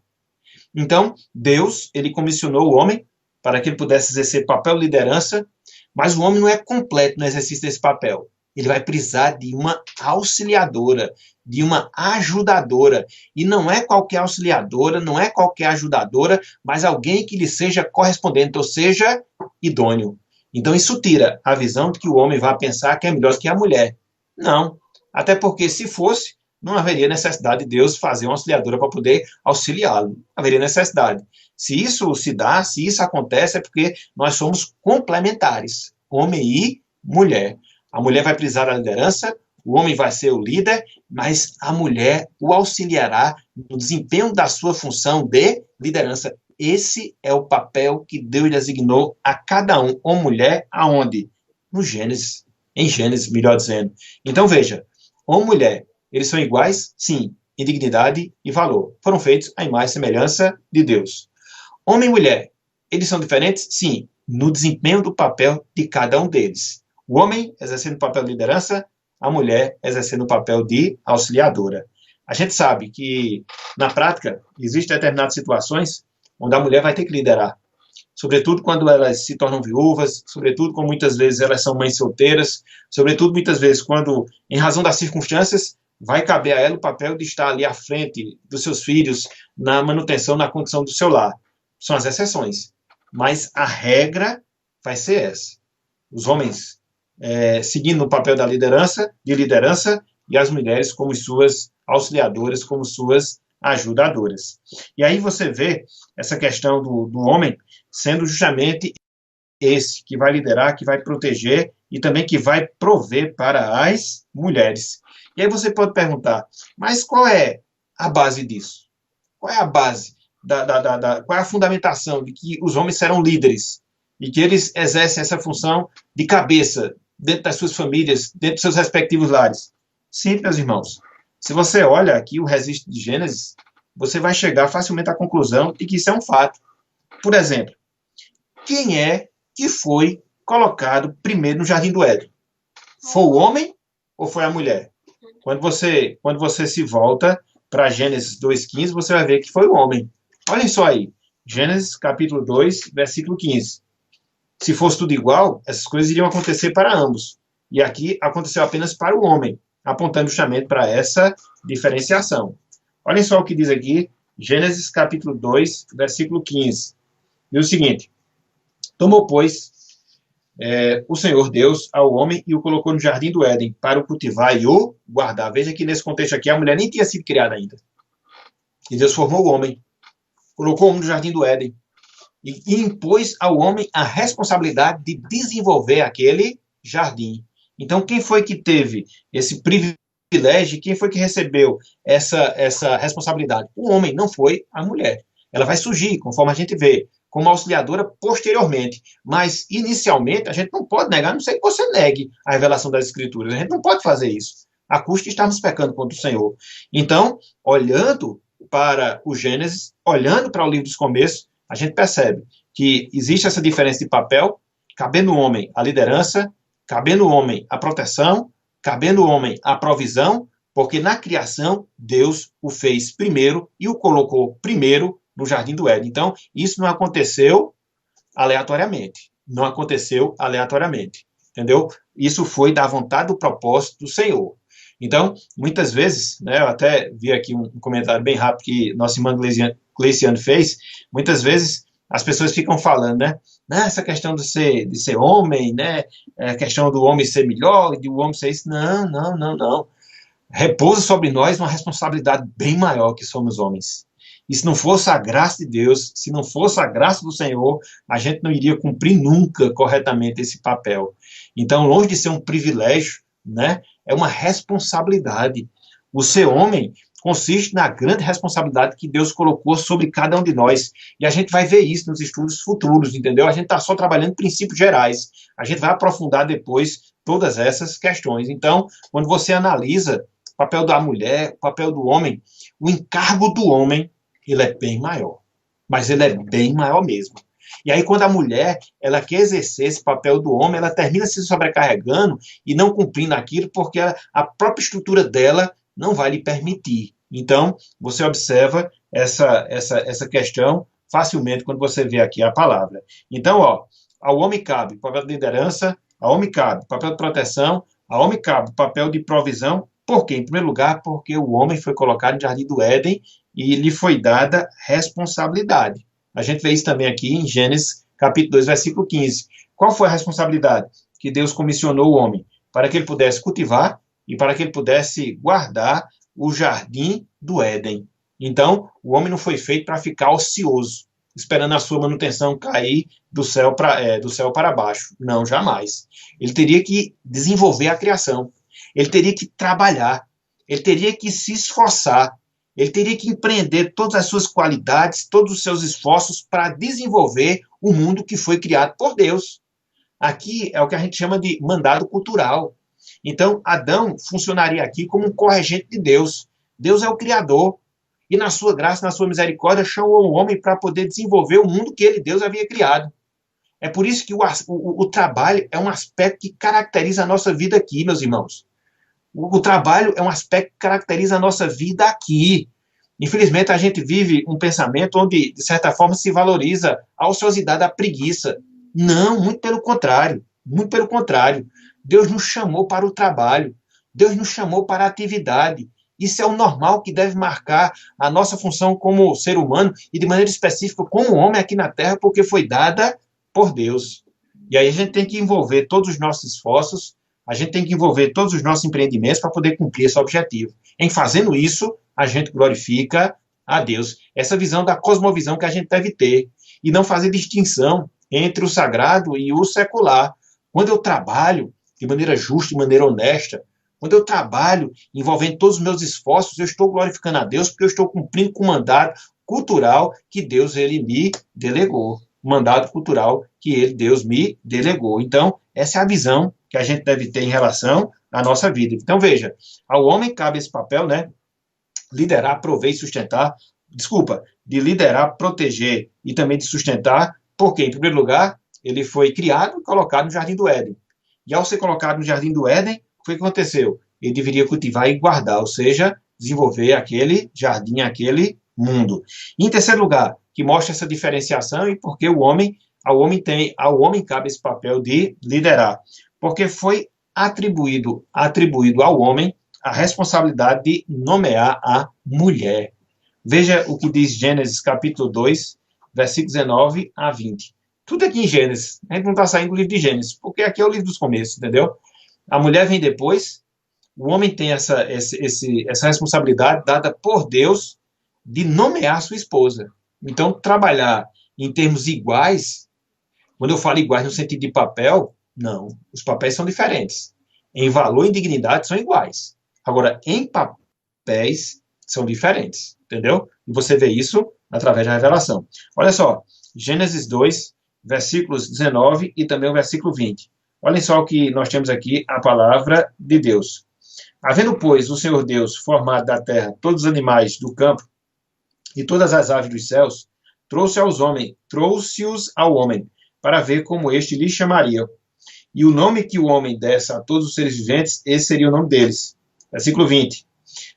Então, Deus, ele comissionou o homem para que ele pudesse exercer papel de liderança, mas o homem não é completo no exercício desse papel. Ele vai precisar de uma auxiliadora, de uma ajudadora. E não é qualquer auxiliadora, não é qualquer ajudadora, mas alguém que lhe seja correspondente, ou seja, idôneo. Então isso tira a visão de que o homem vai pensar que é melhor que a mulher. Não. Até porque se fosse, não haveria necessidade de Deus fazer uma auxiliadora para poder auxiliá-lo. Não haveria necessidade. Se isso se dá, se isso acontece, é porque nós somos complementares, homem e mulher. A mulher vai precisar da liderança, o homem vai ser o líder, mas a mulher o auxiliará no desempenho da sua função de liderança. Esse é o papel que Deus designou a cada um, ou mulher, aonde? No Gênesis. Em Gênesis, melhor dizendo. Então, veja, homem e mulher, eles são iguais? Sim, em dignidade e valor. Foram feitos à imagem e semelhança de Deus. Homem e mulher, eles são diferentes? Sim, no desempenho do papel de cada um deles. O homem exercendo o papel de liderança, a mulher exercendo o papel de auxiliadora. A gente sabe que, na prática, existem determinadas situações onde a mulher vai ter que liderar. sobretudo quando elas se tornam viúvas, sobretudo quando muitas vezes elas são mães solteiras, sobretudo muitas vezes quando, em razão das circunstâncias, vai caber a ela o papel de estar ali à frente dos seus filhos na manutenção, na condição do seu lar. São as exceções. Mas a regra vai ser essa. Os homens seguindo o papel da liderança, e as mulheres como suas auxiliadoras, como suas ajudadoras. E aí você vê essa questão do homem sendo justamente esse que vai liderar, que vai proteger e também que vai prover para as mulheres. E aí você pode perguntar, mas qual é a base disso? Qual é a base, qual é a fundamentação de que os homens serão líderes e que eles exercem essa função de cabeça dentro das suas famílias, dentro dos seus respectivos lares? Sim, meus irmãos. Se você olha aqui o registro de Gênesis, você vai chegar facilmente à conclusão de que isso é um fato. Por exemplo, quem é que foi colocado primeiro no Jardim do Éden? Foi o homem ou foi a mulher? Quando você se volta para Gênesis 2,15, você vai ver que foi o homem. Olhem só aí. Gênesis capítulo 2, versículo 15. Se fosse tudo igual, essas coisas iriam acontecer para ambos. E aqui aconteceu apenas para o homem, apontando justamente para essa diferenciação. Olhem só o que diz aqui, Gênesis capítulo 2, versículo 15. Diz o seguinte: tomou, pois, o Senhor Deus ao homem e o colocou no jardim do Éden para o cultivar e o guardar. Veja que nesse contexto aqui a mulher nem tinha sido criada ainda. E Deus formou o homem, colocou o homem no jardim do Éden e impôs ao homem a responsabilidade de desenvolver aquele jardim. Então, quem foi que teve esse privilégio? Quem foi que recebeu essa responsabilidade? O homem, não foi a mulher. Ela vai surgir, conforme a gente vê, como auxiliadora posteriormente. Mas, inicialmente, a gente não pode negar, a não sei que você negue a revelação das Escrituras. A gente não pode fazer isso. A custa de estarmos pecando contra o Senhor. Então, olhando para o Gênesis, olhando para o livro dos começos, a gente percebe que existe essa diferença de papel, cabendo o homem a liderança, cabendo o homem a proteção, cabendo o homem a provisão, porque na criação Deus o fez primeiro e o colocou primeiro no Jardim do Éden. Então, isso não aconteceu aleatoriamente. Não aconteceu aleatoriamente. Entendeu? Isso foi da vontade, do propósito do Senhor. Então, muitas vezes, né, eu até vi aqui um comentário bem rápido que nosso irmão Gleiciano fez, muitas vezes as pessoas ficam falando, né, essa questão de ser homem, né, a questão do homem ser melhor, de o homem ser isso, não. Repousa sobre nós uma responsabilidade bem maior que somos homens. E se não fosse a graça de Deus, se não fosse a graça do Senhor, a gente não iria cumprir nunca corretamente esse papel. Então, longe de ser um privilégio, né, é uma responsabilidade. O ser homem consiste na grande responsabilidade que Deus colocou sobre cada um de nós. E a gente vai ver isso nos estudos futuros, entendeu? A gente está só trabalhando princípios gerais. A gente vai aprofundar depois todas essas questões. Então, quando você analisa o papel da mulher, o papel do homem, o encargo do homem, ele é bem maior. Mas ele é bem maior mesmo. E aí, quando a mulher ela quer exercer esse papel do homem, ela termina se sobrecarregando e não cumprindo aquilo, porque a própria estrutura dela não vai lhe permitir. Então, você observa essa questão facilmente quando você vê aqui a palavra. Então, ao homem cabe o papel de liderança, ao homem cabe o papel de proteção, ao homem cabe o papel de provisão. Por quê? Em primeiro lugar, porque o homem foi colocado no Jardim do Éden e lhe foi dada responsabilidade. A gente vê isso também aqui em Gênesis, capítulo 2, versículo 15. Qual foi a responsabilidade que Deus comissionou o homem? Para que ele pudesse cultivar e para que ele pudesse guardar o Jardim do Éden. Então, o homem não foi feito para ficar ocioso, esperando a sua manutenção cair do céu para baixo. Não, jamais. Ele teria que desenvolver a criação. Ele teria que trabalhar. Ele teria que se esforçar. Ele teria que empreender todas as suas qualidades, todos os seus esforços para desenvolver o mundo que foi criado por Deus. Aqui é o que a gente chama de mandado cultural. Então, Adão funcionaria aqui como um corregente de Deus. Deus é o Criador. E na sua graça, na sua misericórdia, chamou o homem para poder desenvolver o mundo que ele, Deus, havia criado. É por isso que o trabalho é um aspecto que caracteriza a nossa vida aqui, meus irmãos. O trabalho é um aspecto que caracteriza a nossa vida aqui. Infelizmente, a gente vive um pensamento onde, de certa forma, se valoriza a ociosidade, a preguiça. Não, muito pelo contrário. Muito pelo contrário. Deus nos chamou para o trabalho. Deus nos chamou para a atividade. Isso é o normal que deve marcar a nossa função como ser humano e, de maneira específica, como homem aqui na Terra, porque foi dada por Deus. E aí a gente tem que envolver todos os nossos esforços, a gente tem que envolver todos os nossos empreendimentos para poder cumprir esse objetivo. Em fazendo isso, a gente glorifica a Deus. Essa visão da cosmovisão que a gente deve ter. E não fazer distinção entre o sagrado e o secular. Quando eu trabalho de maneira justa, de maneira honesta, quando eu trabalho envolvendo todos os meus esforços, eu estou glorificando a Deus porque eu estou cumprindo com o mandato cultural que Deus ele me delegou. O mandato cultural que Deus me delegou. Então, essa é a visão que a gente deve ter em relação à nossa vida. Então, veja, ao homem cabe esse papel, né? Liderar, prover e sustentar. Desculpa, de liderar, proteger e também de sustentar, porque, em primeiro lugar, ele foi criado e colocado no Jardim do Éden. E ao ser colocado no Jardim do Éden, o que aconteceu? Ele deveria cultivar e guardar, ou seja, desenvolver aquele jardim, aquele mundo. E, em terceiro lugar, que mostra essa diferenciação e porque ao homem cabe esse papel de liderar. Porque foi atribuído ao homem a responsabilidade de nomear a mulher. Veja o que diz Gênesis capítulo 2, versículos 19 a 20. Tudo aqui em Gênesis. A gente não está saindo do livro de Gênesis, porque aqui é o livro dos começos, entendeu? A mulher vem depois, o homem tem essa responsabilidade dada por Deus de nomear sua esposa. Então, trabalhar em termos iguais, quando eu falo iguais no sentido de papel, não, os papéis são diferentes. Em valor e dignidade são iguais. Agora, em papéis são diferentes, entendeu? E você vê isso através da revelação. Olha só, Gênesis 2, versículos 19 e também o versículo 20. Olhem só o que nós temos aqui, a palavra de Deus. Havendo, pois, o Senhor Deus formado da terra todos os animais do campo e todas as aves dos céus, trouxe-os ao homem, para ver como este lhe chamaria. E o nome que o homem desse a todos os seres viventes, esse seria o nome deles. Versículo 20.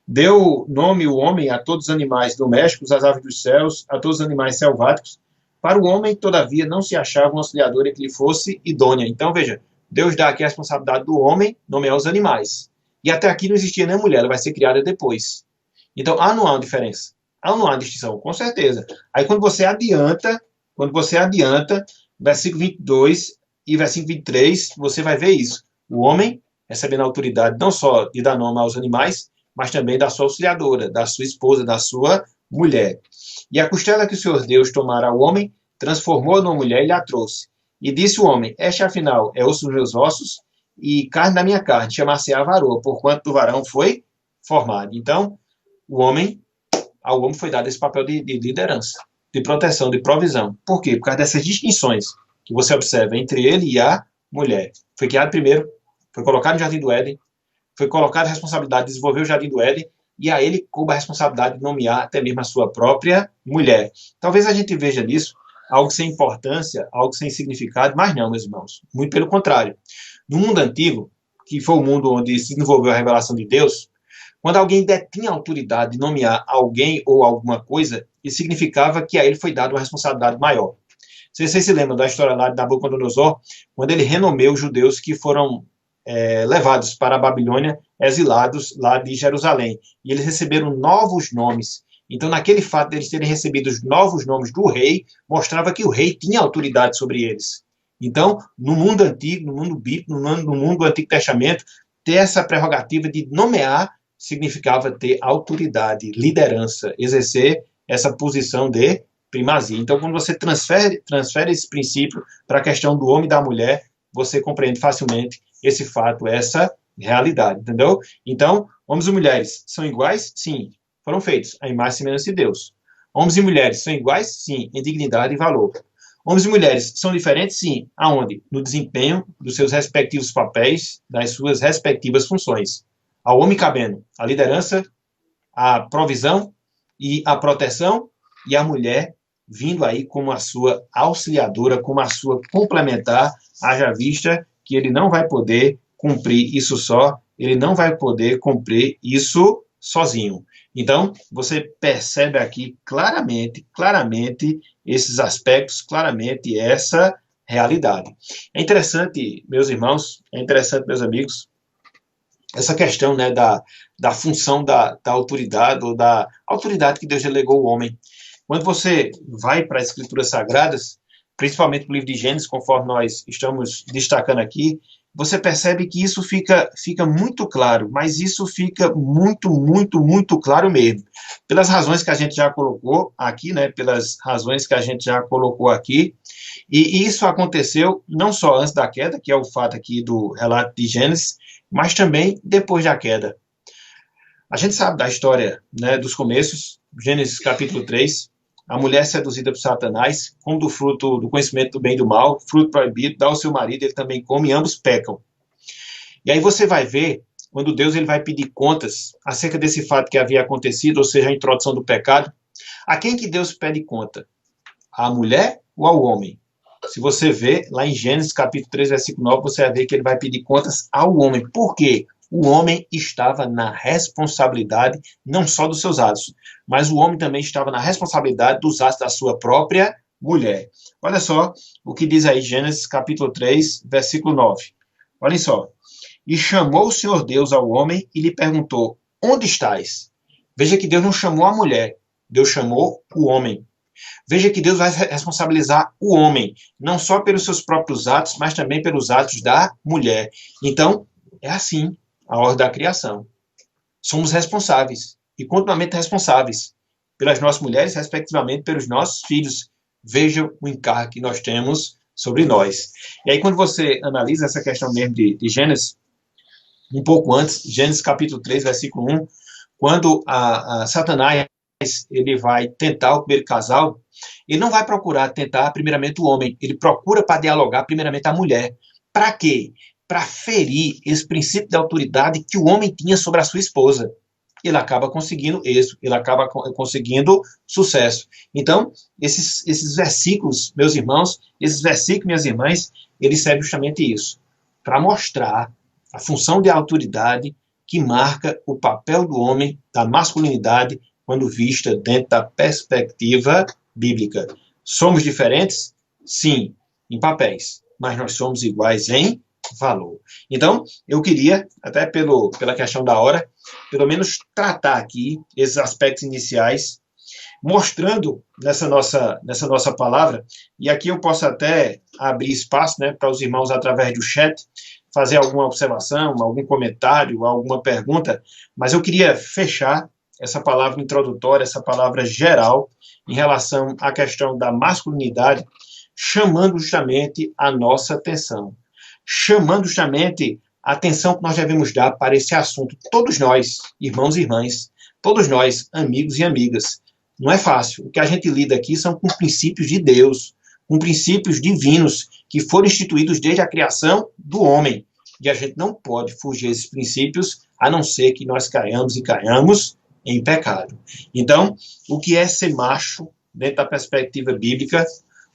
Deu nome o homem a todos os animais domésticos, às aves dos céus, a todos os animais selváticos. Para o homem, todavia, não se achava uma auxiliadora que lhe fosse idônea. Então, veja, Deus dá aqui a responsabilidade do homem nomear os animais. E até aqui não existia nem mulher, ela vai ser criada depois. Então, não há uma diferença. Não há uma distinção, com certeza. Aí, quando você adianta, versículo 22 e versículo 23, você vai ver isso. O homem recebendo a autoridade não só de dar nome aos animais, mas também da sua auxiliadora, da sua esposa, da sua mulher. E a costela que o Senhor Deus tomara ao homem, transformou numa mulher e lhe a trouxe. E disse o homem, esta afinal é osso dos meus ossos e carne da minha carne, chamar-se-á varoa, porquanto do varão foi formado. Então, ao homem foi dado esse papel de liderança, de proteção, de provisão. Por quê? Por causa dessas distinções que você observa entre ele e a mulher. Foi criado primeiro, foi colocado no Jardim do Éden, foi colocada a responsabilidade de desenvolver o Jardim do Éden, e a ele coube a responsabilidade de nomear até mesmo a sua própria mulher. Talvez a gente veja nisso algo sem importância, algo sem significado, mas não, meus irmãos. Muito pelo contrário. No mundo antigo, que foi o mundo onde se desenvolveu a revelação de Deus, quando alguém detinha a autoridade de nomear alguém ou alguma coisa, isso significava que a ele foi dada uma responsabilidade maior. Se vocês se lembram da história lá de Nabucodonosor, quando ele renomeou os judeus que foram levados para a Babilônia, exilados lá de Jerusalém. E eles receberam novos nomes. Então, naquele fato de eles terem recebido os novos nomes do rei, mostrava que o rei tinha autoridade sobre eles. Então, no mundo antigo, no mundo bíblico, no mundo do Antigo Testamento, ter essa prerrogativa de nomear significava ter autoridade, liderança, exercer essa posição de primazia. Então, quando você transfere esse princípio para a questão do homem e da mulher, você compreende facilmente esse fato, essa realidade, entendeu? Então, homens e mulheres são iguais? Sim, foram feitos à imagem e semelhança de Deus. Homens e mulheres são iguais? Sim, em dignidade e valor. Homens e mulheres são diferentes? Sim. Aonde? No desempenho dos seus respectivos papéis, das suas respectivas funções. Ao homem cabendo a liderança, a provisão e a proteção, e a mulher vindo aí como a sua auxiliadora, como a sua complementar, haja vista que ele não vai poder cumprir isso só, ele não vai poder cumprir isso sozinho. Então, você percebe aqui claramente esses aspectos, claramente essa realidade. É interessante, meus irmãos, é interessante, meus amigos, essa questão, né, da função da autoridade, ou da autoridade que Deus delegou ao homem. Quando você vai para as Escrituras Sagradas, principalmente no livro de Gênesis, conforme nós estamos destacando aqui, você percebe que isso fica muito claro, mas isso fica muito claro mesmo. Pelas razões que a gente já colocou aqui, né, pelas razões que a gente já colocou aqui, e isso aconteceu não só antes da queda, que é o fato aqui do relato de Gênesis, mas também depois da queda. A gente sabe da história, né, dos começos, Gênesis capítulo 3, a mulher seduzida por Satanás, come do fruto do conhecimento do bem e do mal, fruto proibido, dá ao seu marido, ele também come, e ambos pecam. E aí você vai ver, quando Deus ele vai pedir contas acerca desse fato que havia acontecido, ou seja, a introdução do pecado, a quem que Deus pede conta? À mulher ou ao homem? Se você vê lá em Gênesis capítulo 3, versículo 9, você vai ver que ele vai pedir contas ao homem. Por quê? O homem estava na responsabilidade não só dos seus atos, mas o homem também estava na responsabilidade dos atos da sua própria mulher. Olha só o que diz aí Gênesis capítulo 3, versículo 9. Olhem só. E chamou o Senhor Deus ao homem e lhe perguntou, onde estás? Veja que Deus não chamou a mulher, Deus chamou o homem. Veja que Deus vai responsabilizar o homem, não só pelos seus próprios atos, mas também pelos atos da mulher. Então, é assim a ordem da criação. Somos responsáveis, e continuamente responsáveis, pelas nossas mulheres, respectivamente pelos nossos filhos. Veja o encargo que nós temos sobre nós. E aí, quando você analisa essa questão mesmo de Gênesis, um pouco antes, Gênesis capítulo 3, versículo 1, quando a Satanás ele vai tentar o primeiro casal, ele não vai procurar tentar primeiramente o homem, ele procura para dialogar primeiramente a mulher. Para quê? Para ferir esse princípio de autoridade que o homem tinha sobre a sua esposa. Ele acaba conseguindo êxito, ele acaba conseguindo sucesso. Então, esses versículos, meus irmãos, esses versículos, minhas irmãs, eles servem justamente isso, para mostrar a função de autoridade que marca o papel do homem, da masculinidade, quando vista dentro da perspectiva bíblica. Somos diferentes? Sim, em papéis, mas nós somos iguais em valor. Então, eu queria, até pela questão da hora, pelo menos tratar aqui esses aspectos iniciais, mostrando nessa nossa palavra, e aqui eu posso até abrir espaço, né, para os irmãos através do chat, fazer alguma observação, algum comentário, alguma pergunta, mas eu queria fechar essa palavra introdutória, essa palavra geral, em relação à questão da masculinidade, chamando justamente a nossa atenção. Chamando justamente a atenção que nós devemos dar para esse assunto. Todos nós, irmãos e irmãs, todos nós, amigos e amigas. Não é fácil. O que a gente lida aqui são com princípios de Deus, com princípios divinos que foram instituídos desde a criação do homem. E a gente não pode fugir desses princípios, a não ser que nós caiamos em pecado. Então, o que é ser macho dentro da perspectiva bíblica?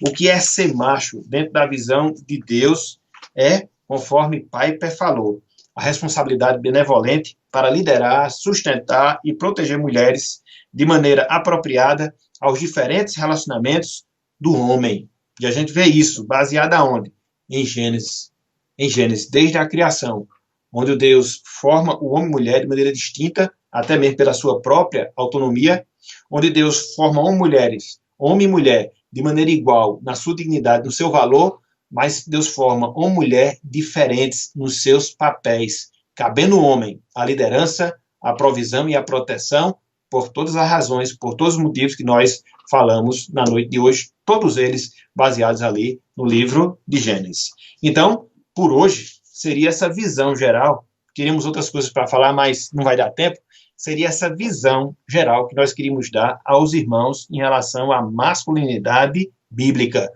O que é ser macho dentro da visão de Deus é, conforme Piper falou, a responsabilidade benevolente para liderar, sustentar e proteger mulheres de maneira apropriada aos diferentes relacionamentos do homem. E a gente vê isso baseado aonde? Em Gênesis. Em Gênesis, desde a criação, onde Deus forma o homem e mulher de maneira distinta, até mesmo pela sua própria autonomia, onde Deus forma homem e mulher, de maneira igual, na sua dignidade, no seu valor, mas Deus forma homem e mulher diferentes nos seus papéis, cabendo o homem a liderança, a provisão e a proteção, por todas as razões, por todos os motivos que nós falamos na noite de hoje, todos eles baseados ali no livro de Gênesis. Então, por hoje, seria essa visão geral. Queríamos outras coisas para falar, mas não vai dar tempo. Seria essa visão geral que nós queríamos dar aos irmãos em relação à masculinidade bíblica.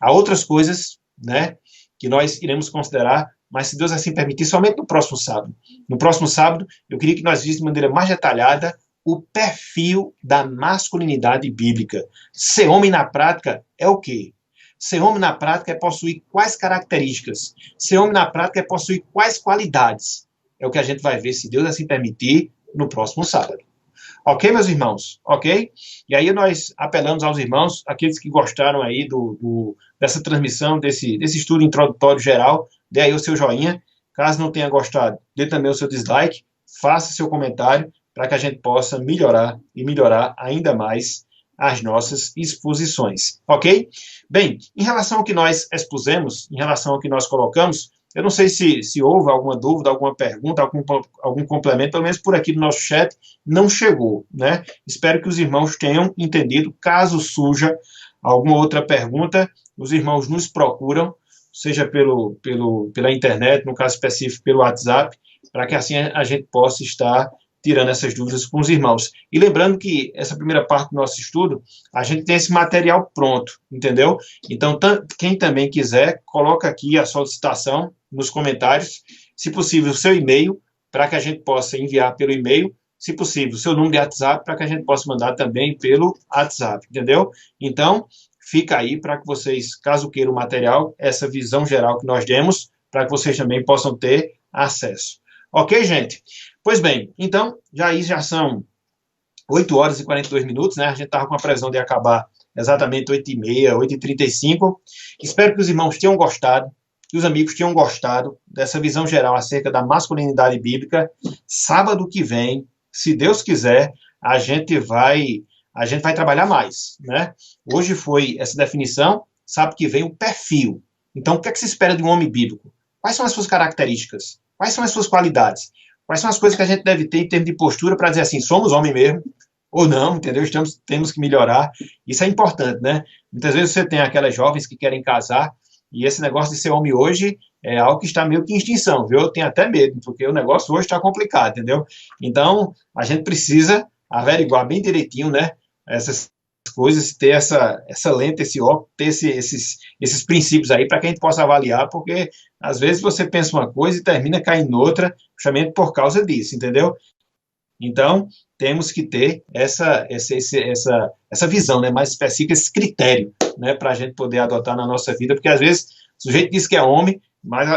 Há outras coisas, né, que nós iremos considerar, mas se Deus assim permitir, somente no próximo sábado. No próximo sábado, eu queria que nós víssemos de maneira mais detalhada o perfil da masculinidade bíblica. Ser homem na prática é o quê? Ser homem na prática é possuir quais características? Ser homem na prática é possuir quais qualidades? É o que a gente vai ver, se Deus assim permitir, no próximo sábado. Ok, meus irmãos? Ok? E aí nós apelamos aos irmãos, aqueles que gostaram aí dessa transmissão, desse estudo introdutório geral, dê aí o seu joinha. Caso não tenha gostado, dê também o seu dislike, faça seu comentário para que a gente possa melhorar e melhorar ainda mais as nossas exposições. Ok? Bem, em relação ao que nós expusemos, em relação ao que nós colocamos, eu não sei se houve alguma dúvida, alguma pergunta, algum complemento, pelo menos por aqui no nosso chat, não chegou, né? Espero que os irmãos tenham entendido. Caso surja alguma outra pergunta, os irmãos nos procuram, seja pela internet, no caso específico pelo WhatsApp, para que assim a gente possa estar tirando essas dúvidas com os irmãos. E lembrando que essa primeira parte do nosso estudo, a gente tem esse material pronto, entendeu? Então, quem também quiser, coloca aqui a solicitação nos comentários, se possível, o seu e-mail, para que a gente possa enviar pelo e-mail, se possível, o seu número de WhatsApp, para que a gente possa mandar também pelo WhatsApp, entendeu? Então, fica aí para que vocês, caso queiram o material, essa visão geral que nós demos, para que vocês também possam ter acesso. Ok, gente? Pois bem, então, já são 8 horas e 42 minutos, né? A gente estava com a previsão de acabar exatamente 8h30, 8h35. Espero que os irmãos tenham gostado, que os amigos tenham gostado dessa visão geral acerca da masculinidade bíblica. Sábado que vem, se Deus quiser, a gente vai trabalhar mais, né? Hoje foi essa definição, sábado que vem o perfil. Então, o que é que se espera de um homem bíblico? Quais são as suas características? Quais são as suas qualidades? Quais são as coisas que a gente deve ter em termos de postura para dizer assim, somos homem mesmo, ou não, entendeu? Temos que melhorar. Isso é importante, né? Muitas vezes você tem aquelas jovens que querem casar, e esse negócio de ser homem hoje é algo que está meio que em extinção, viu? Eu tenho até medo, porque o negócio hoje está complicado, entendeu? Então, a gente precisa averiguar bem direitinho, né? Essas coisas, ter essa lente, esse óculos, ter esses princípios aí para que a gente possa avaliar, porque às vezes você pensa uma coisa e termina caindo noutra, justamente por causa disso, entendeu? Então, temos que ter essa visão, né, mais específica, esse critério, né, para a gente poder adotar na nossa vida, porque às vezes o sujeito diz que é homem, mas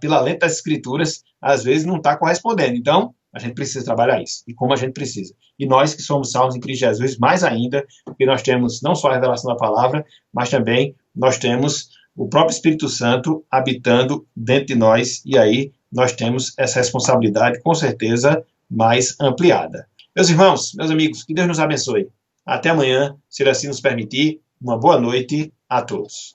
pela lente das escrituras, às vezes não está correspondendo. Então, a gente precisa trabalhar isso, e como a gente precisa. E nós que somos salvos em Cristo Jesus, mais ainda, porque nós temos não só a revelação da palavra, mas também nós temos o próprio Espírito Santo habitando dentro de nós, e aí nós temos essa responsabilidade, com certeza, mais ampliada. Meus irmãos, meus amigos, que Deus nos abençoe. Até amanhã, se ele assim nos permitir. Uma boa noite a todos.